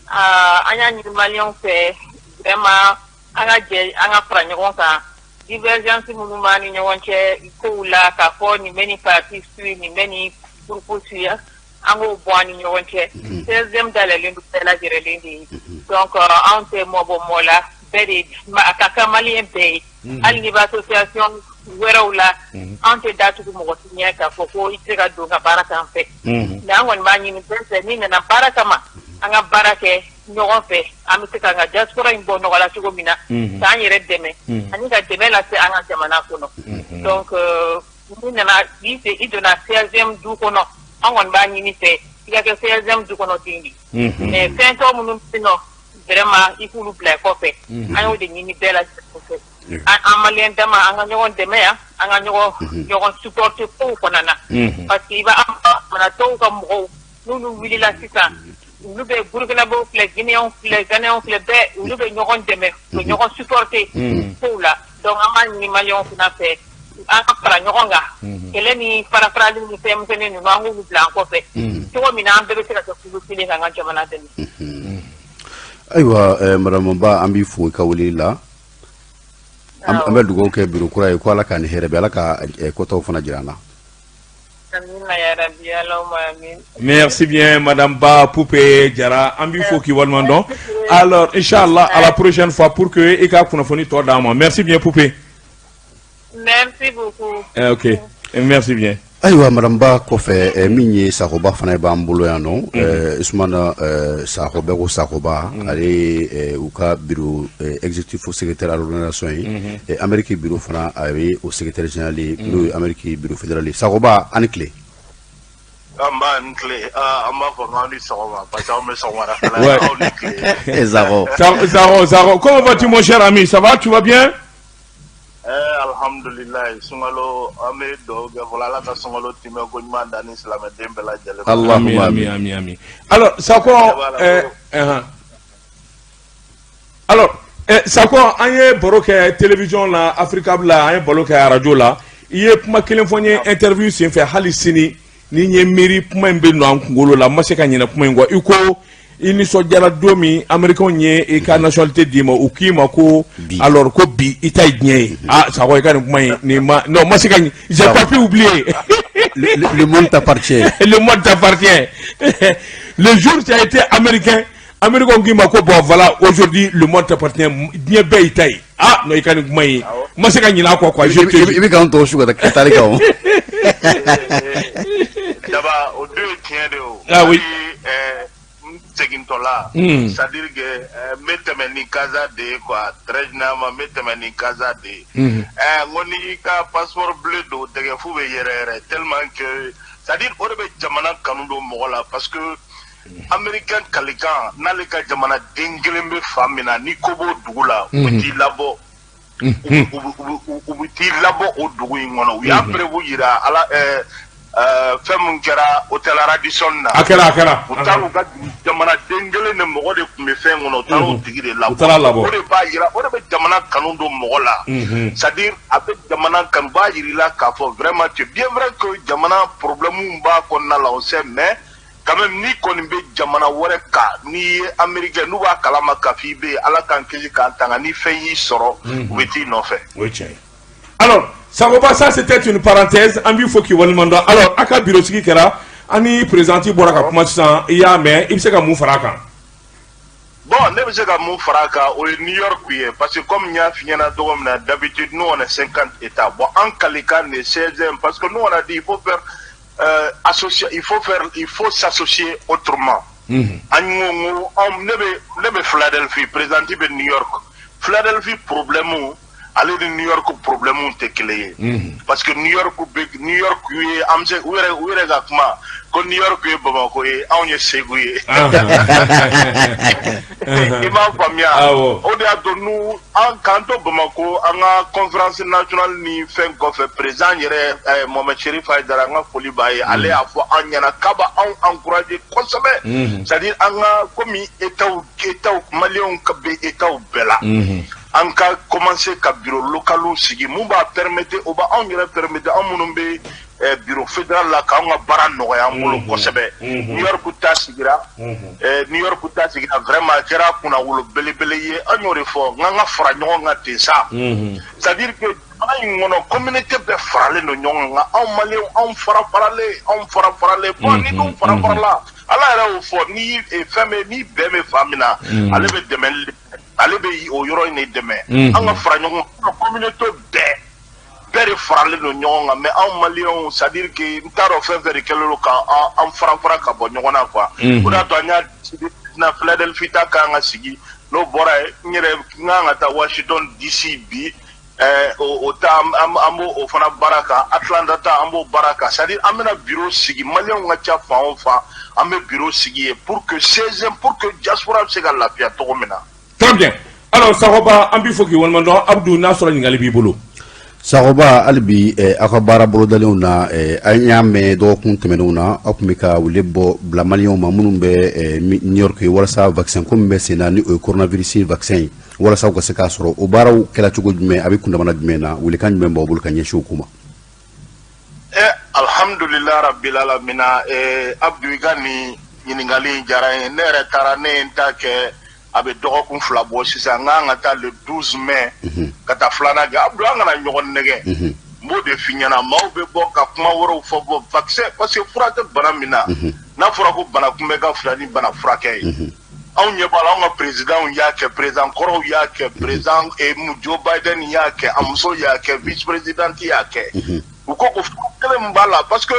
anya ni malion fait vraiment anga fara ɲɔgɔn kan divergence minnu b'a ni ɲɔgɔn cɛ kow la k'a fɔ nin bɛ ni parti suit nin bɛ ni groupe suit an k'o bɔ an ni ɲɔgɔn cɛ 16e dayɛlɛlen don bɛɛ lajɛlen de ye donc anw tɛ mɔbɔ mɔ la bɛɛ de a ka kan maliyɛn bɛɛ ye hali ni bɛ association wɛrɛw la anw tɛ datugu mɔgɔ si ɲɛ k'a fɔ ko i tɛ ka don ka baara k'an fɛ mais an kɔni b'a ɲini bɛɛ fɛ n'i nana baara kama an ka baara kɛ ɲɔgɔn fɛ an bɛ se k'an ka diaspora in bɔ nɔgɔ la cogo min na k'an yɛrɛ dɛmɛ ani ka dɛmɛ lase an ka jamana kɔnɔ donc n'i nana i donna 16e du kɔnɔ an kɔni b'a ɲini fɛ i ka kɛ 16e du kɔnɔ ten de mais fɛn tɔ minnu bɛ yen nɔ vraiment i k'olu bila i kɔfɛ an y'o de ɲini bɛɛ lajɛlen fɛ an maliyɛn dama an ka ɲɔgɔn dɛmɛ yan an ka ɲɔgɔn supporter kow fana na parce que i b'a an tɔw ka mɔgɔw n'olu wulila sisan olu bɛ burukinabew filɛ guinéens filɛ ghanéens filɛ bɛɛ olu bɛ ɲɔgɔn dɛmɛ u bɛ ɲɔgɔn supporter kow la donc an b'a ɲini maliyɛnw fana fɛ an ka fara ɲɔgɔn kan kɛlɛ ni farafarali ni fɛnmisɛnnin ninnu an k'olu bila an kɔfɛ cogo min na an bɛɛ bɛ se ka kɛ kulu kelen k'an ka jamana dɛmɛ. Ayiwa madame Ba an b'i fo i ka weleli la an bɛ dugawu kɛ bureau kura ye ko Ala k'a ni hɛrɛ bɛ Ala ka kɔtɔw fana jira an na. Merci bien, Madame Ba Poupé Diarra. Ambi Foki Walmandon. Alors, Inch'Allah, à la prochaine fois pour que Eka Kunafoni toi dans moi. Merci bien, Poupé. Merci beaucoup. Ok, merci bien. Ayiwa Madame Ba kɔfɛ min ye Sakoba fana b'an bolo yan nɔ Usumana Sakoba ko Sakoba ale u ka bureau exécutif secrétaire à l'organisation ye Amérique bureau fana a ye o secrétaire général ye n'o ye Amérique bureau fédéral ye Sakoba ani tile. An b'a ni tile an b'a fɔ k'an ni sɔgɔma parce que an bɛ sɔgɔmada fana ye aw ni tile. Zaro, comment vas-tu mon cher ami? Ça va, tu vas bien? Alhamdulillah, sungalo ame do voilà la sungalo time ko nyuma dani islam dembe la jale. Allahumma amin. Alors, Sako Sako an ye baro kɛ télévision la Africa la an ye baro kɛ radio la i ye kuma kelen fɔ n ye interview sen fɛ hali sini ni ye miiri kuma in bɛ nɔ an kunkolo la ma se ka ɲinɛ kuma in kɔ i ko i nisɔndiyara don min américain ye i ka nationalité d'i ma u k'i ma ko alors ko bi i ta ye diɲɛ ye Sakɔ i ka nin kuma in nin ma non ma se ka j'ai pas pu oublier le monde t'appartient le monde t'appartient le jour tu as été américain k'i ma ko bon voilà aujourd'hui le monde t'appartient diɲɛ bɛɛ i ta ye non i ka nin kuma in ma se ka ɲinɛ a kɔ quoi je te i bɛ k'an tɔgɔ su ka taali kan o daba o don ye tiɲɛ de o oui segintɔla c'est-à-dire que n bɛ tɛmɛ ni kasa de ye quoi très généralement n bɛ tɛmɛ ni kasa de ye n ko n'i ka passeport bleu don tɛgɛ fu bɛ yɛrɛ tellement que c'est-à-dire o de bɛ jamana kanu don mɔgɔ la parce que américain kalikan n'ale ka jamana den kelen bɛ fa min na ni ko b'o dugu la u bɛ t'i labɔ u bɛ t'i labɔ o dugu in kɔnɔ u y'a prévu yira ala fɛn min kɛra hôtel Radisson na a kɛra u taara u ka jamana den kelen de mɔgɔ de tun bɛ fɛn kɔnɔ u taara o tigi de labɔ o de b'a yira o de bɛ jamana kanu don mɔgɔ la c'est-à-dire a bɛ jamana kanu b'a yir'i la k'a fɔ vraiment c'est bien vrai que jamana problème b'a kɔnɔna la on sait mais quand même n'i kɔni bɛ jamana wɛrɛ kan n'i ye américain n'u b'a kalama k'a fɔ i bɛ Ala k'an kisi k'an tanga ni fɛn y'i sɔrɔ u bɛ t'i nɔfɛ. O tiɲɛ ye. Alors Sakoba, ça c'était une parenthèse an b'i fo k'i waleɲumandɔn alors a ka bureau sigi kɛra ani présidente bɔra ka kuma sisan i y'a mɛn i bɛ se ka mun far'a kan. Bon, ne bɛ se ka mun far'a kan o ye New York ye parce que comme n y'a f'i ɲɛna cogo min na d'habitude nous on est 50 États bon an kalikan de 16e parce que nous on a dit il faut faire il faut s'associer autrement. An ko ne bɛ Philadelphie présidente bɛ New York Philadelphie problème ale ni New York problème tɛ kelen ye parce que New York ye an bɛ se u yɛrɛ ka kuma ko New York ye Bamako ye anw ye Segu ye i m'a faamuya o de y'a to an k'an to Bamako an ka conférence nationale ni fɛn kɔfɛ président yɛrɛ Mohamed Cherif Haidara an ka foli b'a ye ale y'a fɔ an ɲɛna k'a b'anw encourager kosɛbɛ c'est-à-dire an ka komi États maliyɛnw bɛ États bɛɛ la an ka commencer ka bureau local sigi mun b'a permettre o b'a anw yɛrɛ permettre an minnu bɛ bureau fédéral la k'anw ka baara nɔgɔya an bolo kosɛbɛ. New York ta sigira vraiment a kɛra kunnawolo belebele ye an y'o de fɔ n ka fara ɲɔgɔn kan ten sa. c'est à dire que jamana in kɔnɔ communauté bɛɛ faralen don ɲɔgɔn kan anw maliyɛnw anw fara-faralen bon ni dun fara-farala ala yɛrɛ y'o fɔ ni fɛn bɛ ni bɛn bɛ fa min na ale bɛ dɛmɛli ale bɛ o yɔrɔ in de dɛmɛ an ka fara ɲɔgɔn kan communauté bɛɛ de faralen don ɲɔgɔn kan mais anw maliyɛnw c'est à dire que n t'a dɔn fɛn fɛn de kɛlen don k'an fara ka bɔ ɲɔgɔn na quoi o de y'a to an y'a na Philadelphia ta kan ka sigi n'o bɔra yen n yɛrɛ n kan ka taa Washington DC bi o ta an b'o o fana baara kan Atlanta ta an b'o baara kan c'est à dire an bɛna bureau sigi maliyɛnw ka ca fan o fan an bɛ bureau sigi yen pour que diaspora bɛ se ka lafiya cogo min na. Très bien. Alors Sagoba an b'i fɔ k'i waleɲuman dɔn Abdou n'a sɔrɔ ɲininkali b'i bolo. Sagoba hali bi aw ka baara bolodalenw na an y'a mɛn dɔgɔkun tɛmɛnenw na aw tun bɛ ka wele bɔ bila maliyɛnw ma minnu bɛ New York walasa vaccin ko min bɛ sen na ni o ye coronavirus vaccin ye walasa u ka se k'a sɔrɔ o baaraw kɛla cogo jumɛn a bɛ kundamana jumɛn na welekan jumɛn b'aw bolo ka ɲɛsin o ko ma. Alhamdulillah rabbil alamina Abdou i ka nin ɲininkali in diyara n ye ne yɛrɛ taara ne ye n ta kɛ a bɛ dɔgɔkun 2 bɔ sisan n kan ka taa le 12 mai ka taa filanan kɛ Abdou an kana ɲɔgɔn nɛgɛ n b'o de f'i ɲɛna maaw bɛ bɔ ka kuma wɛrɛw fɔ bɔ vaccin parce que fura tɛ bana min na n'a fɔra ko bana kunbɛ ka fisa ni bana furakɛ ye anw ɲɛ b'a la anw ka président y'a kɛ président kɔrɔw y'a kɛ président Joe Biden y'a kɛ a muso y'a kɛ vice président y'a kɛ u ko fura kelen min b'a la parce que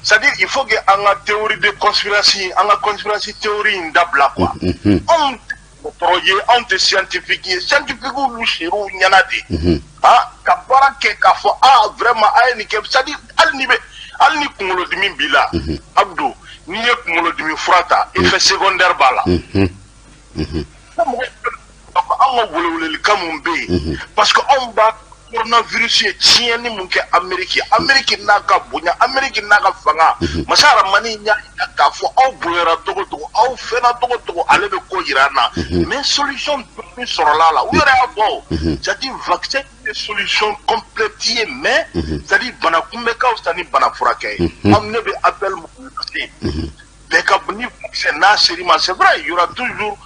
c'est-à-dire il faut que an ka théorie de conspiration an ka conspiracy théorie in dabila quoi anw tɔrɔ ye anw tɛ scientifique ye scientifique olu serew ɲɛna de ka baara kɛ k'a fɔ vraiment a ye nin kɛ c'est-à-dire hali ni kunkolodimi b'i la Abdou n'i ye kunkolodimi fura ta effet secondaire b'a la anw ka welewelelikan mun bɛ yen parce que anw b'a coronavirus ye tiɲɛni mun kɛ Amérique n'a ka bonya Amérique n'a ka fanga masa Ramani y'a yira k'a fɔ aw bonyara togo togo aw fɛnna togo togo ale bɛ ko yira an na mais solution dɔɔni sɔrɔla la u yɛrɛ y'a fɔ c'est-à-dire vaccin ye solution complète ye mais c'est-à-dire bana kunbɛ ka fisa ni bana furakɛ ye anw ne bɛ appel mun lase bɛɛ ka ni vaccin n'a ser'i ma c'est vrai il y aura toujours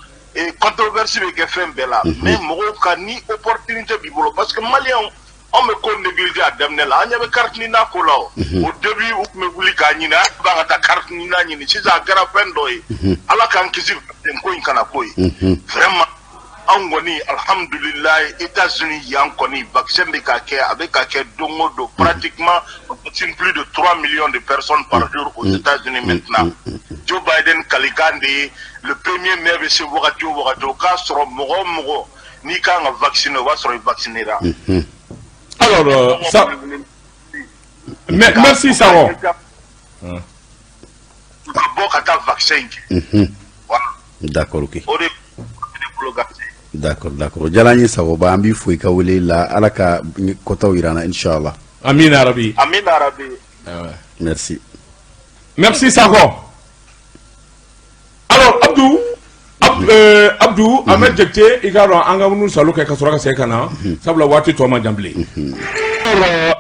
controverse bɛ kɛ fɛn bɛɛ la mais mɔgɔw ka ni opportunité b'i bolo parce que maliyɛnw anw bɛ ko négliger a daminɛ la an ɲɛ bɛ carte nina ko la o début u tun bɛ wuli k'a ɲini a b'an ka taa carte nina ɲini sisan a kɛra fɛn dɔ ye ala k'an kisi ko in kana ko ye vraiment anw kɔni alhamdulilayi États-Unis yan kɔni vaccin bɛ ka kɛ a bɛ ka kɛ don o don pratiquement on vaccine plus de 3 millions de personnes par jour aux États-Unis maintenant Joe Biden kalikan de ye le 1er mai bɛ se wagati o wagati o k'a sɔrɔ mɔgɔ o mɔgɔ n'i kan ka vacciner o b'a sɔrɔ i vaccinera. Alors merci Sago. Ka bɔ ka taa vaccin kɛ. D'accord ok. O de D'accord jala n ye Sagoba an b'i fo i ka wele la ala ka kɔtaw yira an na inchallah. Amina rabi. Merci Sago. Alors Abdou Ahmed Jakite i ka dɔn an ka minnu salo kɛ ka sɔrɔ ka segin ka na sabula waati tɔ ma jan bilen.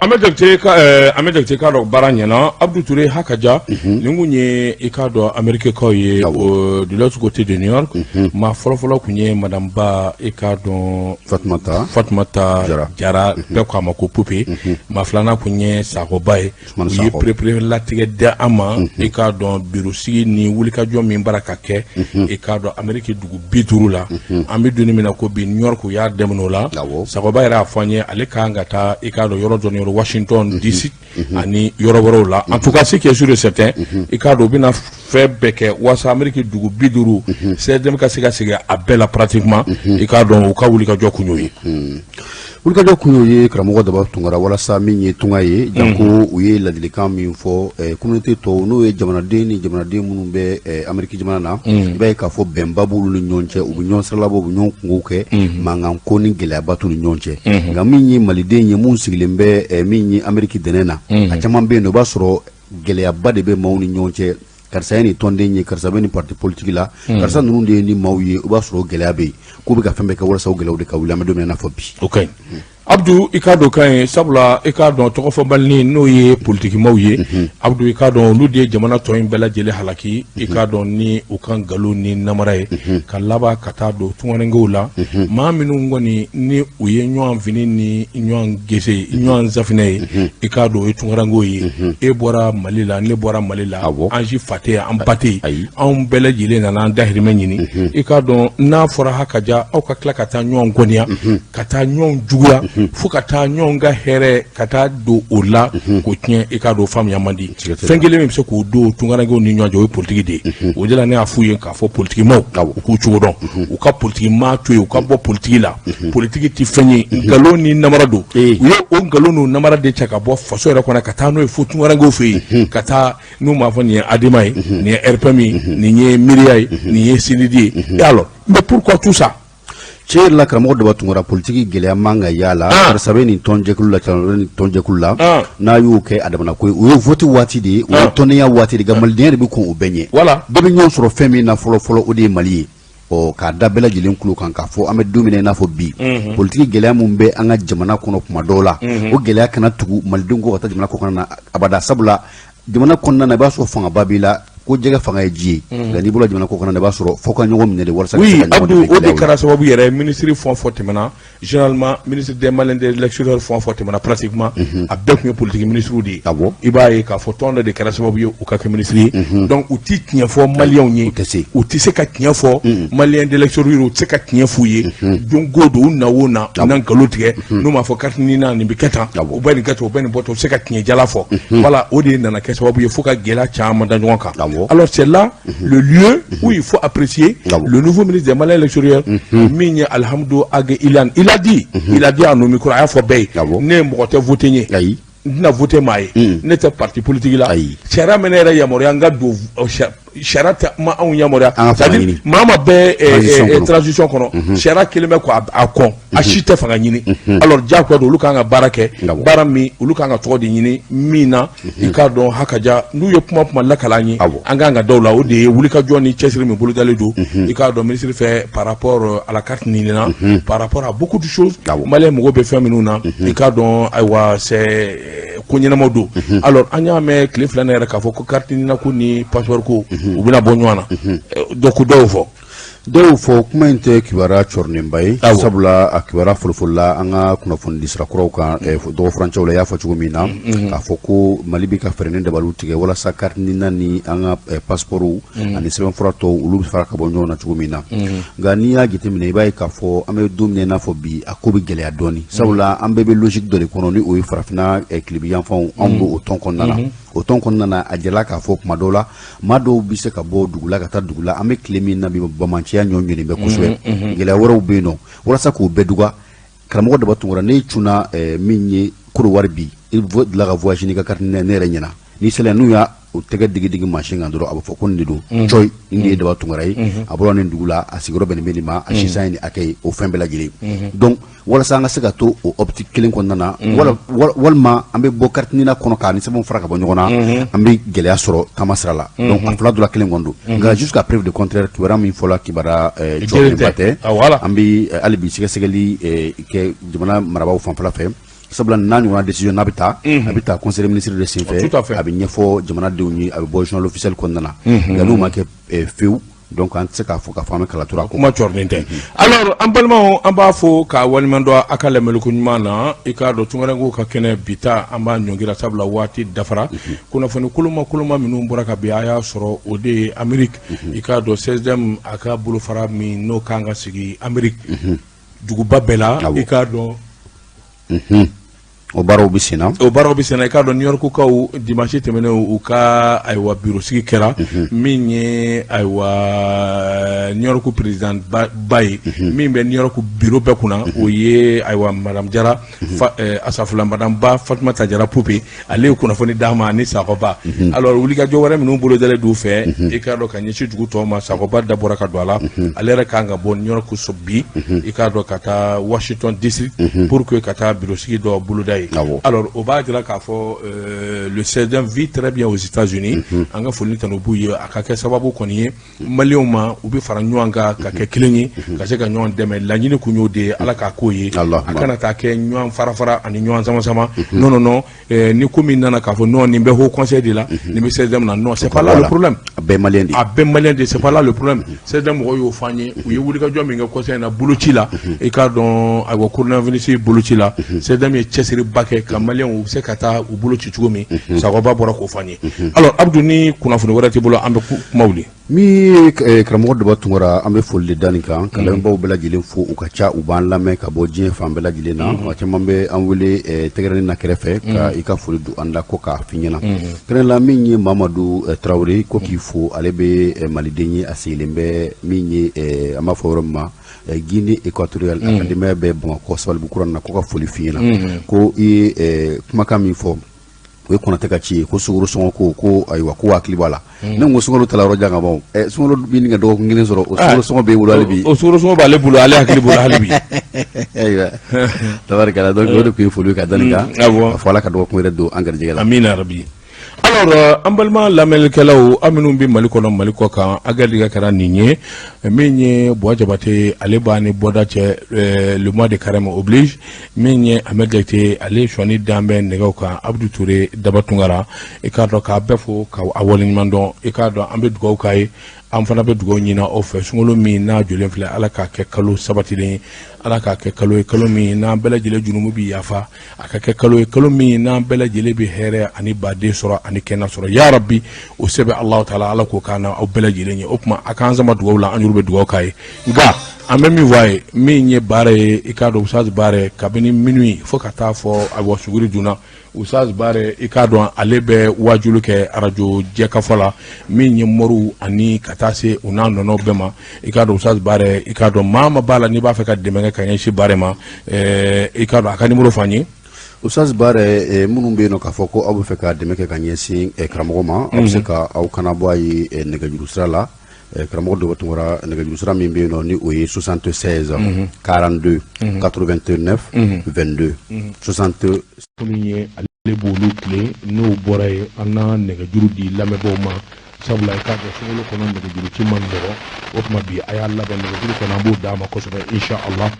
Ahmed Jakite ka dɔn baara ɲɛna Abdou Touré hakaja nin kun ye i ka dɔn Américains ye de l'autre côté de New York maa fɔlɔfɔlɔ kun ye madame Ba i ka dɔn Fatumata Jara bɛɛ ko a ma ko Poupée maa filanan kun ye Sagoba ye u ye perepere latigɛ da an ma i ka dɔn bureau sigi ni wulikajɔ min bara ka kɛ i ka dɔn Amérique dugu 50 la an bɛ donni min na ko bi New York u y'a dɛmɛ o la Sagoba yɛrɛ y'a fɔ an ye ale kan ka taa i ka dɔn yɔrɔ dɔ ni yɔrɔ Washington DC ani yɔrɔ wɛrɛw la en tout cas ce qui est sûr et certain i ka dɔn u bɛna fɛn bɛɛ kɛ wasa Amérique dugu 50 CDM ka se ka segin a bɛɛ la pratiquement i ka dɔn u ka wulikajɔ kun y'o ye. Wulikajɔ kun y'o ye karamɔgɔ Daba Tunkara walasa min ye tunga ye janko u ye ladilikan min fɔ communauté tɔw n'o ye jamanaden ni jamanaden minnu bɛ Amérique jamana na i b'a ye k'a fɔ bɛnba b'olu ni ɲɔgɔn cɛ u bɛ ɲɔgɔn siralabɔ u bɛ ɲɔgɔn kungow kɛ mankan ko ni gɛlɛyaba t'u ni ɲɔgɔn cɛ nka min ye maliden ye mun sigilen bɛ min ye Amérique dɛnɛ na a caman bɛ yen nɔ i b'a sɔrɔ gɛlɛyaba de bɛ maaw ni ɲɔgɔn cɛ karisa ye nin tɔnden ye karisa bɛ nin parti politique la karisa ninnu de ye ni maaw ye o b'a sɔrɔ gɛlɛya bɛ yen k'u bɛ ka fɛn bɛɛ kɛ walasa o gɛlɛyaw de ka wuli an bɛ don min na i n'a fɔ bi. Ok Abdou i ka dɔn kan ye sabula i ka dɔn tɔgɔfɔbali n'o ye politikimaw ye Abdou i ka dɔn olu de ye jamana tɔ in bɛɛ lajɛlen halaki i ka dɔn ni u ka nkalon ni namara ye ka laban ka taa don tungarenkew la maa minnu kɔni ni u ye ɲɔgɔn fini ni ɲɔgɔn gese ɲɔgɔn zafinɛ ye i ka dɔn o ye tungarenkew ye e bɔra Mali la ne bɔra Mali la an si fa tɛ an ba tɛ anw bɛɛ lajɛlen nana an dahirimɛ ɲini i ka dɔn n'a fɔra hakaja aw ka tila ka taa ɲɔgɔn gɔniya ka taa ɲɔgɔn juguya fo ka taa ɲɔgɔn ka hɛrɛ ka taa don o la ko tiɲɛ i ka don faamuya man di fɛn kelen min bɛ se k'o don tungarankew ni ɲɔgɔn cɛ o ye politiki de ye o de la ne y'a f'u ye k'a fɔ politikimaw u k'u cogo dɔn u ka politiki maa to yen u ka bɔ politiki la politiki tɛ fɛn ye nkalon ni namara don u ye o nkalon n'o namara de cɛ ka bɔ faso yɛrɛ kɔnɔ ka taa n'o ye fo tungarankew fɛ yen ka taa n'u m'a fɔ nin ye Adema ye nin ye RPM ye nin ye Miriya ye nin ye Sinidi ye et alors mais pourquoi tout ça cɛ la karamɔgɔ dɔ b'a tungara politiki gɛlɛya man ka y'a la karisa bɛ nin tɔnjɛkulu la caman bɛ nin tɔnjɛkulu la n'a y'o kɛ adamana ko ye o ye vote waati de ye o ye tɔndenya waati de ye nka malidenya de bɛ kɔn o bɛɛ ɲɛ bɛɛ bɛ ɲɔgɔn sɔrɔ fɛn min na fɔlɔ o de ye Mali ye k'a da bɛɛ lajɛlen kulo kan k'a fɔ an bɛ don min na i n'a fɔ bi politiki gɛlɛya min bɛ an ka jamana kɔnɔ kuma dɔw la o gɛlɛya kana tugu malidenw kɔ ka taa jamana kɔnɔna na abada sabula jamana kɔnɔna na i b'a sɔrɔ fangaba b'i la ko jɛgɛ fanga ye ji ye nka n'i bɔra jamana ko kɔnɔ i b'a sɔrɔ fo ka ɲɔgɔn minɛ de walasa oui Abdou o de kɛra sababu yɛrɛ ministre fɛn o fɛn tɛmɛna généralement ministre des Maliens de l'extérieur fɛn o fɛn tɛmɛna pratiquement a bɛɛ tun ye politique ministre de ye i b'a ye k'a fɔ tɔn dɔ de kɛra sababu ye u ka kɛ ministre ye donc u ti tiɲɛ fɔ maliyɛnw ye u tɛ se ka tiɲɛ fɔ Maliens de l'extérieur u tɛ se ka tiɲɛ f'u ye don o don u na o na u na nkalon tigɛ n'u m'a fɔ carte ni na nin bɛ kɛ tan u bɛ nin kɛ tan u bɛ nin bɔ tan u tɛ se ka tiɲɛ jala fɔ voilà o de nana kɛ sababu ye fo ka gɛlɛya caman da ɲɔgɔn kan alors c'est là le lieu où il faut apprécier le nouveau ministre des Maliens de l'extérieur Migne Alhamdou Age Ilan il a dit à nos micros à Fobey ne mɔgɔ tɛ voté nye n'a voté maa ye ne tɛ parti politique la sariya mɛnɛ yɛrɛ yamaruya n ka don sariya tɛ ma anw yamaruya c'est-à-dire maa ma bɛɛ transition kɔnɔ sariya kelen bɛ ko a kɔn a si tɛ fanga ɲini alors diyagoya don olu kan ka baara kɛ baara min olu kan ka tɔgɔ de ɲini min na i k'a dɔn hakaja n'u ye kuma lakalan ye an kan ka daw la o de ye wulikajɔ ni cɛsiri min bolodalen don i k'a dɔn ministre fɛ par rapport à la carte ɲinina par rapport à beaucoup de choses Malien mɔgɔw bɛ fɛn minnu na i k'a dɔn ayiwa c'est ko ɲɛnamaw don alors an y'a mɛn tile filanan yɛrɛ k'a fɔ ko carte ɲinina ko ni passeport ko u bɛna bɔ ɲɔgɔn na donc dɔw fɔ kuma in tɛ kibaruya cɔrinenba ye sabula a kibaruya fɔlɔfɔlɔ la an ka kunnafoni sira kuraw kan dɔgɔ furancɛw la i y'a fɔ cogo min na k'a fɔ ko Mali bɛ ka fɛɛrɛ ni dabaliw tigɛ walasa carte ɲinina ni an ka passeportw ani sɛbɛnfura tɔw olu bɛ fara ka bɔ ɲɔgɔn na cogo min na nka n'i y'a jateminɛ i b'a ye k'a fɔ an bɛ don min na i n'a fɔ bi a ko bɛ gɛlɛya dɔɔni sabula an bɛɛ bɛ logique dɔ de kɔnɔ ni o ye farafinna kilebiyanfanw anw b'o o tɔn kɔnɔna na o tɔn kɔnɔna na a jɛla k'a fɔ kuma dɔw la maa dɔw bɛ se ka bɔ dugu la ka taa dugu la an bɛ tile min na bi bamanciya ɲɔgɔn bɛ kosɛbɛ gɛlɛya wɛrɛw bɛ yen nɔ walasa k'o bɛɛ duga karamɔgɔ daba tunkara ne cunna min ye koro wari bi i dilan ka voyage n'i ka carte ne yɛrɛ ɲɛna ni sɛlɛ n'u y'a o tɛgɛ digi mansin kan dɔrɔn a bɛ fɔ ko nin de don coy nin de ye daba tunkara ye a bɔra nin dugu la a sigiyɔrɔ bɛnnen bɛ nin ma a sisan ye nin hakɛ ye o fɛn bɛɛ lajɛlen donc walasa an ka se ka to o optique kelen kɔnɔna na walima an bɛ bɔ carte ɲinina kɔnɔ k'a ni sɛbɛnw fara ka bɔ ɲɔgɔn na an bɛ gɛlɛya sɔrɔ taama sira la donc a fila dɔ la kelen kɔni don nka jusqu'à preuve de contraire kibaruya min fɔla kibaruya jɔlenba tɛ an bɛ hali bi sɛgɛsɛgɛli kɛ jamana marabaaw fanfɛla fɛ sabula n'a ɲɔgɔnna décision n'a bɛ taa conseil des ministres de senfɛ a bɛ ɲɛfɔ jamanadenw ye a bɛ bɔ journal officiel kɔnɔna na nka n'o ma kɛ fewu donc an tɛ se k'a fɔ k'a fɔ an bɛ kalatura kuma cɔrilen tɛ alors an balimaw an b'a fɔ k'a waliman dɔn a ka lamɛliko ɲuman na i k'a dɔn tungarankew ka kɛnɛ bi ta an b'a ɲɔngira sabula waati dafara kunnafoni koloma minnu bɔra ka bin a y'a sɔrɔ o de ye Amérique i k'a dɔn 16e a ka bolofara min n'o kan ka sigi Amérique duguba bɛɛ la i k'a dɔn o baaraw bɛ senna i k'a dɔn New York kaw dimanche tɛmɛnen u ka ayiwa bureau sigi kɛra min ye ayiwa New York président ba ye min bɛ New York bureau bɛɛ kunna o ye ayiwa madame Jara asafula madame ba Fatumata Jara Pupe ale ye kunnafoni d'a ma ni Sakɔba alors wulikajɔ wɛrɛ minnu bolodalen d'u fɛ i k'a dɔn ka ɲɛsin dugu tɔw ma Sakɔba dabɔra ka don a la ale yɛrɛ kan ka bɔ New York so bi i k'a dɔn ka taa Washington DC pour que ka taa bureau sigi dɔ boloda ye alors o b'a jira k'a fɔ le CEDEM vit très bien aux États-Unis an ka foli tanu b'u ye a ka kɛ sababu kɔni ye maliyɛnw ma u bɛ fara ɲɔgɔn kan ka kɛ kelen ye ka se ka ɲɔgɔn dɛmɛ laɲini kun y'o de ye Ala k'a k'o ye a kana taa kɛ ɲɔgɔn fara ani ɲɔgɔn sama non ni ko min nana k'a fɔ non nin bɛ haut conseil de la nin bɛ CEDEM na non c'est pas là le problème a bɛɛ maliyɛn de c'est pas là le problème CEDEM mɔgɔw y'o fɔ an ye u ye wulikajɔ min kɛ conseil na boloci la i k'a dɔn ayiwa coronavirus boloci la CEDEM ye cɛsiriba kɛ ka maliyɛnw u bɛ se ka taa u boloci cogo min Sagoba bɔra k'o fɔ an ye alors Abdou ni kunnafoni wɛrɛ t'i bolo an bɛ kuma wuli mi karamɔgɔ Daba Tunkara an bɛ foli de da nin kan ka lamɛnbaaw bɛɛ lajɛlen fo u ka ca u b'an lamɛn ka bɔ diɲɛ fan bɛɛ lajɛlen na maa caman bɛ an wele tɛgɛrɛni na kɛrɛfɛ ka i ka foli don an da ko k'a f'i ɲɛna kɛrɛn la min ye Mamadu Tarawele ko k'i fo ale bɛ maliden ye a sigilen bɛ min ye an b'a fɔ yɔrɔ min ma Guinée équatoriale akademiya bɛ Bamakɔ Sabalibugu na ko ka foli f'i ɲɛna ko i ye kumakan min fɔ o ye Konatɛ ka ci ye ko sukaro sɔngɔ ko ayiwa ko hakili b'a la ne ko sukaro tala yɔrɔ jan ka ban sukaro bi nin ka dɔgɔkun kelen sɔrɔ o sukaro sɔngɔ b'e bolo hali bi o sukaro sɔngɔ b'ale bolo ale hakili bolo hali bi ayiwa tabarikala donc o de kun ye foli ka dani kan a fɔ Ala ka dɔgɔkun wɛrɛ don an garijɛgɛ la amina rabi alors an balima lamɛnlikɛlaw an minnu bɛ Mali kɔnɔ Mali kɔ kan a garijɛgɛ kɛra nin ye min ye Buwa Jabate ale b'a ni bɔda cɛ le mois de carême oblige min ye Ahmed Jakite ale sɔnni dan bɛ nɛgɛw kan Abdou Touré Daba Tunkara i k'a dɔn k'a bɛɛ fo ka a waleɲuman dɔn i k'a dɔn an bɛ dugawu k'a ye an fana bɛ dugawu ɲini aw fɛ sunkalo min n'a jɔlen filɛ Ala k'a kɛ kalo sabatilen ye Ala k'a kɛ kalo ye kalo min n'an bɛɛ lajɛlen jurumu bɛ yafa a ka kɛ kalo ye kalo min n'an bɛɛ lajɛlen bɛ hɛrɛ ani baden sɔrɔ ani kɛnɛ sɔrɔ ya Rabbi o se bɛ Alahu Taala Ala k'o k'an na aw bɛɛ lajɛlen ye o tuma a k'an sama dugawu la an yɛrɛ bɛ dugawu k'a ye nka an bɛ min fɔ a ye min ye baara ye i k'a dɔn Usaz Bare kabini minuit fo ka taa fɔ ayiwa suguri joona Usaz Bare i k'a dɔn ale bɛ wajulu kɛ arajo jɛkafɔ la min ye mɔriw ani ka taa se u n'a nɔnɔw bɛɛ ma i k'a dɔn Usaz Bare i k'a dɔn maa ma b'a la n'i b'a fɛ ka dɛmɛ kɛ ka ɲɛsin Bare ma i k'a dɔn a ka numéro fɔ an ye Usaz Bare minnu bɛ yen nɔ k'a fɔ ko aw bɛ fɛ ka dɛmɛ kɛ ka ɲɛsin karamɔgɔ ma aw bɛ se ka aw kana bɔ a ye nɛgɛjuru sira la karamɔgɔ Daba Tunkara nɛgɛjuru sira min bɛ yen nɔ ni o ye 76 42 89 22 60 min ye ale b'olu tile n'o bɔra ye an na nɛgɛjuru di lamɛnbaaw ma sabula i k'a dɔn sunkalo kɔnɔ nɛgɛjuru ci man nɔgɔ o tuma bi a y'a labɛn nɛgɛjuru kɔnɔ an b'o d'a ma kosɛbɛ inshallah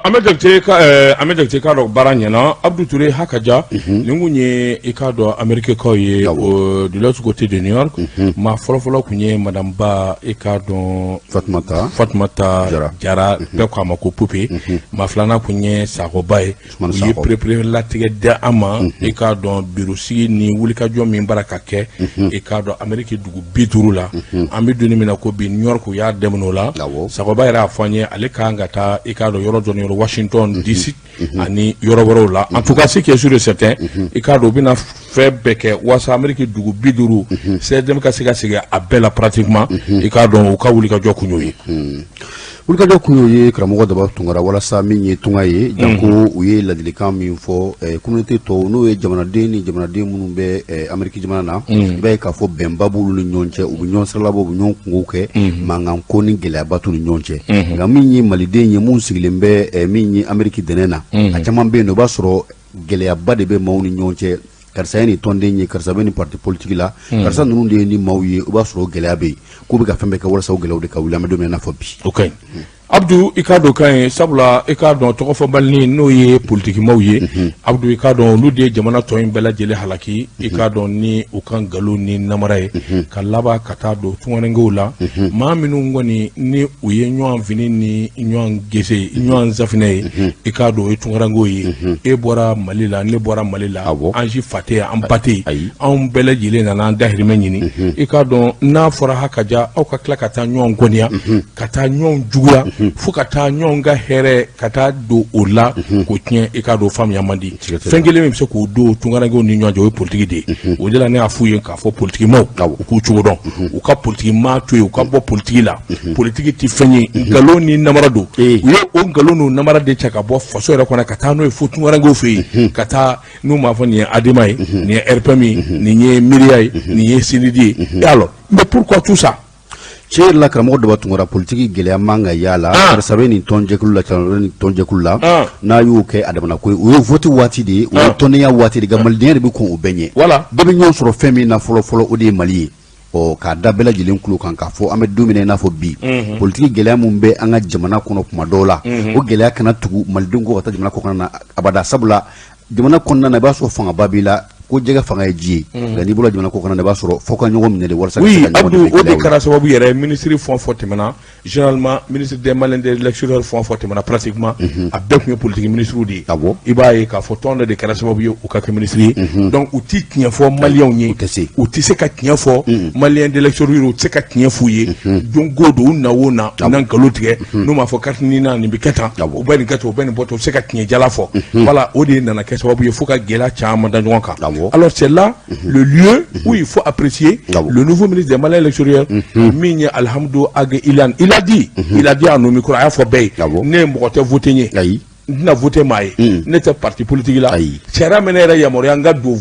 Ahmed Jakite k'a dɔn baara ɲɛna Abdou Touré hakaja nin kun ye i k'a dɔn Amɛrikɛkaw ye de l'autre côté de New York maa fɔlɔfɔlɔ kun ye madame Ba i k'a dɔn Fatumata Jara bɛɛ ko a ma ko Pope maa filanan kun ye Sagoba ye u ye perepere latigɛ da an ma i k'a dɔn birosigi ni wulikajɔ min bara ka kɛ i k'a dɔn Amɛriki dugu 50 la an bɛ donni min na ko bi New York u y'a daminɛ o la Sagoba yɛrɛ y'a fɔ an ye ale kan ka taa i k'a dɔn yɔrɔ dɔ ni yɔrɔ Washington DC ani yɔrɔ wɛrɛw la en tout cas ce qui est sûr et certain i k'a dɔn u bɛna fɛn bɛɛ kɛ walasa Amɛriki dugu 50 CEDEM ka se ka segin a bɛɛ la pratiquement i k'a dɔn u ka wulikajɔ kun y'o ye wulikajɔ kun y'o ye karamɔgɔ Daba Tunkara walasa min ye tunga ye janko u ye ladilikan min fɔ communauté tɔw n'o ye jamanaden ni jamanaden minnu bɛ Amɛriki jamana na i b'a ye k'a fɔ bɛnba b'olu ni ɲɔgɔn cɛ u bɛ ɲɔgɔn siralabɔ u bɛ ɲɔgɔn kungow kɛ mankan ko ni gɛlɛyaba t'u ni ɲɔgɔn cɛ nka min ye maliden ye mun sigilen bɛ min ye Amɛriki dɛnɛn na a caman bɛ yen nɔ i b'a sɔrɔ gɛlɛyaba de bɛ maaw ni ɲɔgɔn cɛ karisa ye nin tɔnden ye karisa bɛ nin parti politique la karisa ninnu de ye ni maaw ye o b'a sɔrɔ gɛlɛya bɛ yen k'u bɛ ka fɛn bɛɛ kɛ walasa o gɛlɛyaw de ka wuli an bɛ don min na i n'a fɔ bi. Ok Abdou i k'a dɔn kan ye sabula i k'a dɔn tɔgɔfɔbali n'o ye politikimaw ye Abdou i k'a dɔn olu de ye jamana tɔ in bɛɛ lajɛlen halaki i k'a dɔn ni u ka nkalon ni namara ye ka laban ka taa don tungarenkew la maa minnu kɔni ni u ye ɲɔgɔn fini ni ɲɔgɔn gese ɲɔgɔn safinɛ ye i k'a dɔn o ye tungarenkew ye e bɔra Mali la ne bɔra Mali la an si fa tɛ an ba tɛ anw bɛɛ lajɛlen nana an dahirimɛ ɲini i k'a dɔn n'a fɔra hakaja aw ka tila ka taa ɲɔgɔn gɔniya ka taa ɲɔgɔn juguya fo ka taa ɲɔgɔn ka hɛrɛ ka taa don o la k'o tiɲɛ i k'a dɔn faamuya man di fɛn kelen min bɛ se k'o don tungarankew ni ɲɔgɔn cɛ o ye politiki de ye o de la ne y'a f'u ye k'a fɔ politikimaw u k'u cogo dɔn u ka politiki maa to yen u ka bɔ politiki la politiki tɛ fɛn ye nkalon ni namara don u ye o nkalon n'o namara de cɛ ka bɔ faso yɛrɛ kɔnɔ ka taa n'o ye fo tungarankew fɛ yen ka taa n'u m'a fɔ nin ye Adema ye nin ye RPM ye nin ye Miiriya ye nin ye Sinidi ye et alors mais pourquoi tout ça cɛ la karamɔgɔ dɔ tungara politique gɛlɛya man ka yala karisa bɛ nin tɔnjɛkulu la karisa bɛ nin tɔnjɛkulu la n'a y'o kɛ adamana ko o ye vote waati de ye o ye tɔndenya waati de nka malidenya de bɛ kɔn o bɛɛ ɲɛ bɛɛ bɛ ɲɔgɔn sɔrɔ fɛn min na fɔlɔ o de ye Mali ye k'a da bɛɛ lajɛlen kulo kan k'a fɔ an bɛ don min i n'a fɔ bi politique gɛlɛya mun bɛ an ka jamana kɔnɔ kuma dɔw la o gɛlɛya kana tugu malidenw kɔ ka taa jamana kɔnɔna na abada sabula jamana kɔnɔna na i b'a sɔrɔ fangaba b'i la ko jɛgɛ fanga ye ji ye nka n'i bɔra jamana kɔnɔna na i b'a sɔrɔ fo ka ɲɔgɔn minɛ de walasa ka se ka ɲɔgɔn dɛmɛ o de kɛra sababu yɛrɛ ministre fɛn o fɛn tɛmɛna généralement ministre des Maliens de l'extérieur fɛn o fɛn tɛmɛna pratiquement a bɛɛ tun ye politique ministre de ye i b'a ye k'a fɔ tɔn dɔ de kɛra sababu ye u ka kɛ ministre ye donc u ti tiɲɛ fɔ maliyɛnw ye u tɛ se ka tiɲɛ fɔ Maliens de l'extérieur u tɛ se ka tiɲɛ f'u ye don o don u na o na u na nkalon tigɛ n'u m'a fɔ carte nin na nin bɛ kɛ tan u bɛ nin kɛ tan u bɛ nin bɔ tan u tɛ se ka tiɲɛ jala fɔ voilà o de nana kɛ sababu ye fo ka gɛlɛya caman da ɲɔgɔn kan alors c'est là le lieu où il faut apprécier le nouveau ministre des Maliens de l'extérieur Migne Alhamdou Age Ilan il a dit à nos micros à Fobey ne m'ont voté n'a voté maï n'était parti politique là Chara menera yamoria nga do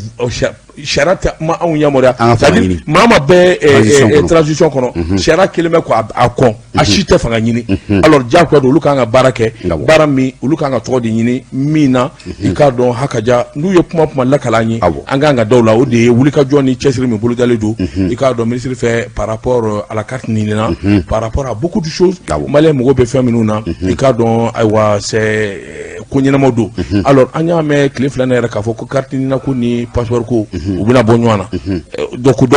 Chara ma on yamoria c'est-à-dire mama be transition kono Chara keleme ko akon achite fanga nyini alors dia ko do lukanga barake barami lukanga to de nyini mina ikado hakaja nu ye puma la kalani anga nga dawla o de wulika joni chesiri me bulu daledo ikado ministre fait par rapport à la carte nina par rapport à beaucoup de choses malais mo be fait minuna ikado aywa c'est kunyina do alors anya me cliff la nera ka fo ko carte nina ko ni passeport ko u bina bonwana donc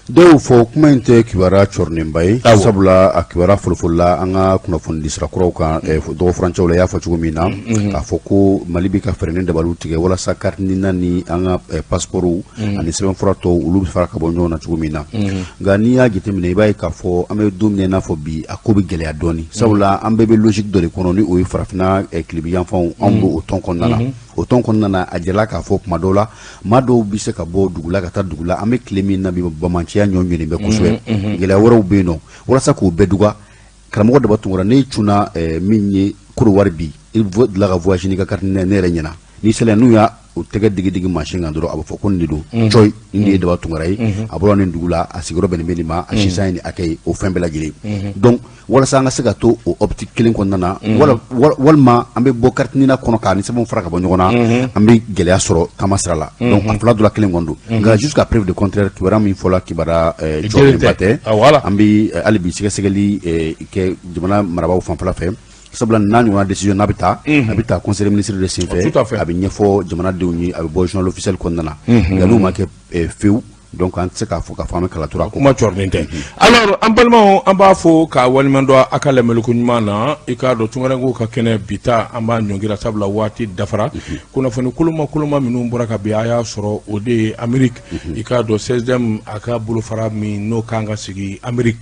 dɔw fɔ kuma in tɛ kibaruya cɔrininba ye sabula a kibaruya fɔlɔfɔlɔla an ka kunnafoni disira kuraw kan dɔgɔ furancɛw la i y'a fɔ cogo min na k'a fɔ ko Mali bɛ ka fɛɛrɛ ni dabaliw tigɛ walasa carte nina ni an ka passeportw ani sɛbɛnfura tɔw olu bɛ fara ka bɔ ɲɔgɔn na cogo min na nka n'i y'a jateminɛ i b'a ye k'a fɔ an bɛ don min i n'a fɔ bi a ko bɛ gɛlɛya dɔɔni sabula an bɛɛ bɛ logique dɔ de kɔnɔ ni o ye farafinna kilebiyanfanw anw b'o o tɔn kɔnɔna na o tɔn kɔnɔna na a jɛla k'a fɔ kuma dɔw la maa dɔw bɛ se ka bɔ dugu la ka taa dugu la an bɛ tile min na bi bamanciya ɲɔgɔn bɛ kosɛbɛ gɛlɛya wɛrɛw bɛ yen nɔ walasa k'o bɛɛ duga karamɔgɔ Daba Tunkara ne cunna min ye koro wari bi i dilan ka voyage n'i ka carte ne yɛrɛ ɲɛna ni sɛlɛ n'u y'a o tɛgɛ digi machine kan dɔrɔn a bɛ fɔ ko nin de don coy nin de ye Daba Tunkara ye a bɔra nin dugu la a sigiyɔrɔ bɛnnen bɛ nin ma a sisan ye nin hakɛ ye o fɛn bɛɛ lajɛlen donc walasa an ka se ka to o optique kelen kɔnɔna na walima an bɛ bɔ carte nina kɔnɔ k'a ni sɛbɛnw fara ka bɔ ɲɔgɔn na an bɛ gɛlɛya sɔrɔ taama sira la donc a fila dɔ la kelen kɔni don nka jusqu'à preuve de contraire kibaruya min fɔla kibaruya jɔlenba tɛ an bɛ hali bi sɛgɛsɛgɛli kɛ jamana marabaaw fanfɛla fɛ sabula n'a ɲɔgɔnna décision n'a bɛ taa conseil des ministres de senfɛ a bɛ ɲɛfɔ jamanadenw ye a bɛ bɔ journal officiel kɔnɔna na nka n'o ma kɛ fewu donc an tɛ se k'a fɔ k'a fɔ an bɛ kalatura ko kuma cɔrilen tɛ alors an balimaw an b'a fɔ k'a waliman dɔn a ka lamɛliko ɲuman na i k'a dɔn Tunkarankew ka kɛnɛ bi ta an b'a ɲɔngira sabula waati dafara kunnafoni koloma minnu bɔra ka bin a y'a sɔrɔ o de ye Amérique i k'a dɔn 16e a ka bolofara min n'o kan ka sigi Amérique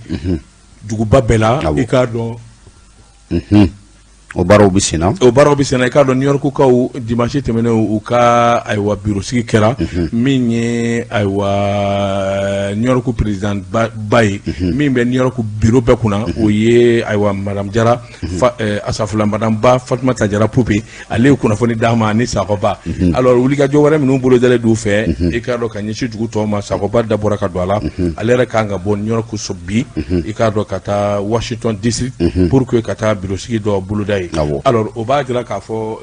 duguba bɛɛ la i k'a dɔn o baaraw bɛ senna i k'a dɔn New York kaw dimanche tɛmɛnen u ka ayiwa bureau sigi kɛra min ye ayiwa New York président ba ye min bɛ New York bureau bɛɛ kunna o ye ayiwa madame Jara asafula madame Ba Fatumata Jara Pupe ale ye kunnafoni d'a ma ni Sakɔba alors wulikajɔ wɛrɛ minnu bolo dalen d'u fɛ i k'a dɔn ka ɲɛsin dugu tɔw ma Sakɔba dabɔra ka don a la ale yɛrɛ kan ka bɔ New York so bi i k'a dɔn ka taa Washington DC pour que ka taa bureau sigi dɔ boloda ye alors o b'a jira k'a fɔ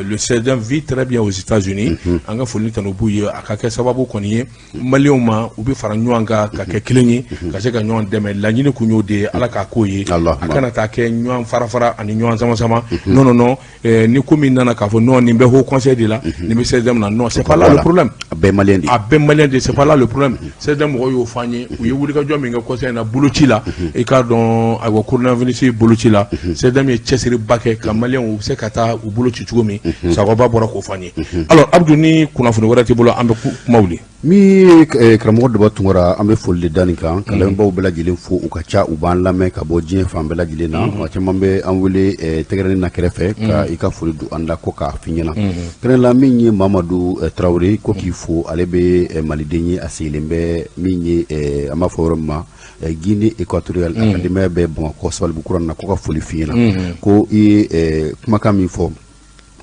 le 16e vit très bien aux États-Unis an ka foli tanu b'u ye a ka kɛ sababu kɔni ye maliyɛnw ma u bɛ fara ɲɔgɔn kan ka kɛ kelen ye ka se ka ɲɔgɔn dɛmɛ laɲini kun y'o de ye Ala k'a k'o ye a kana taa kɛ ɲɔgɔn fara ani ɲɔgɔn sama non ni ko min nana k'a fɔ non nin bɛ haut conseil de la nin bɛ 16e na non c'est pas là le problème a bɛɛ maliyɛn de c'est pas là le problème 16e mɔgɔw y'o fɔ an ye u ye wulikajɔ min kɛ conseil na boloci la i k'a dɔn ayiwa coronavirus boloci la 16e ye cɛsiri ba kɛ ka maliyɛnw u bɛ se ka taa u bolo ci cogo min Sakɔba bɔra k'o fɔ an ye alors Abdou ni kunnafoni wɛrɛ t'i bolo an bɛ kuma wuli min karamɔgɔ Daba Tunkara an bɛ foli de da nin kan ka lamɛnbaaw bɛɛ lajɛlen fo u ka ca u b'an lamɛn ka bɔ diɲɛ fan bɛɛ lajɛlen na maa caman bɛ an wele tɛgɛrɛni na kɛrɛfɛ ka i ka foli don an da ko k'a f'i ɲɛna kɛrɛn la min ye Mamadu Tarawele ko k'i fo ale bɛ maliden ye a sigilen bɛ min ye an b'a fɔ yɔrɔ min ma Guinée équatoriale a ka denbaya bɛ Bamakɔ Sabalibugu na ko ka foli f'i ɲɛna ko i ye kumakan min fɔ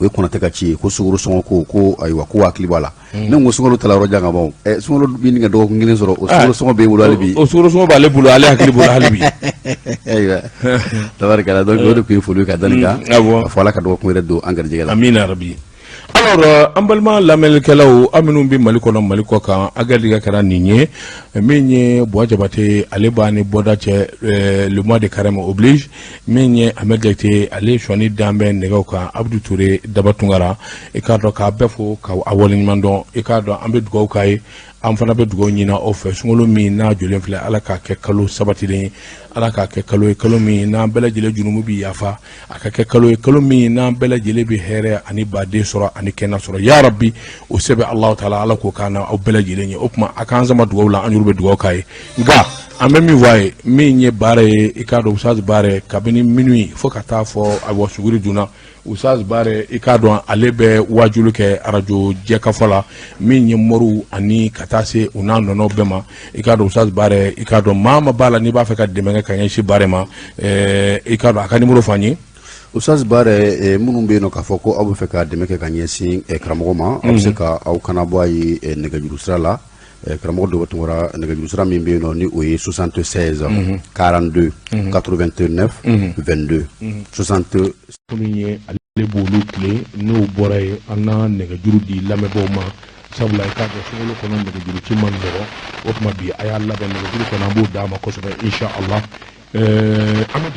o ye Konate ka ci ye ko sugoro sɔngɔ ko ayiwa ko hakili b'a la ne ko sugoro tala yɔrɔ jan ka ban sugoro bi nin ka dɔgɔkun kelen sɔrɔ o sugoro sɔngɔ b'e bolo hali bi o sugoro sɔngɔ b'ale bolo ale hakili bolo hali bi ayiwa tabarikala donc o de kun ye foli ka dani kan a fɔ ala ka dɔgɔkun wɛrɛ don an garijɛgɛ la amina rabi. Alors an balima lamɛnlikɛlaw an minnu bɛ Mali kɔnɔ Mali kɔ kan a garijɛgɛ kɛra nin ye min ye Buwa Jabate ale b'a ni bɔda cɛ le mois de carême oblige min ye Ahmed Jakite ale sɔnni dan bɛ nɛgɛw kan Abdou Touré Daba Tunkara i k'a dɔn k'a bɛɛ fo ka a waleɲuman dɔn i k'a dɔn an bɛ dugawu k'a ye an fana bɛ dugawu ɲini aw fɛ sunkalo min n'a jɔlen filɛ ala k'a kɛ kalo sabatilen ye ala k'a kɛ kalo ye kalo min n'an bɛɛ lajɛlen jurumu bɛ yafa a ka kɛ kalo ye kalo min n'an bɛɛ lajɛlen bɛ hɛrɛ ani baden sɔrɔ ani kɛnɛ sɔrɔ ya rabbi o se bɛ Alahu taala ala k'o k'an na aw bɛɛ lajɛlen ye o tuma a k'an sama dugawu la an yɛrɛ bɛ dugawu k'a ye nka an bɛ min fɔ a ye min ye baara ye i k'a dɔn Usaz Bare kabini minuit fo ka taa fɔ a wa suguri dunna Usaz Bare i k'a dɔn ale bɛ wajulu kɛ arajo jɛkafɔ la min ye mɔriw ani ka taa se u n'a nɔnɔw bɛɛ ma i k'a dɔn Usaz Bare i k'a dɔn maa ma b'a la n'i b'a fɛ ka dɛmɛ kɛ ka ɲɛsin Bare ma i k'a dɔn a ka numéro fɔ an ye Usaz Bare minnu bɛ yen nɔ k'a fɔ ko aw bɛ fɛ ka dɛmɛ kɛ ka ɲɛsin karamɔgɔ ma aw bɛ se ka aw kana bɔ a ye nɛgɛjuru sira la karamɔgɔ Daba Tunkara nɛgɛjuru sira min bɛ yen nɔ ni o ye 76 42 89 22 60 min ye ale b'olu tile n'o bɔra ye an na nɛgɛjuru di lamɛnbaaw ma sabula i k'a dɔn sunkalo kɔnɔ nɛgɛjuru ci man nɔgɔ o tuma bi a y'a labɛn nɛgɛjuru kɔnɔ an b'o d'a ma kosɛbɛ insha Allah an bɛ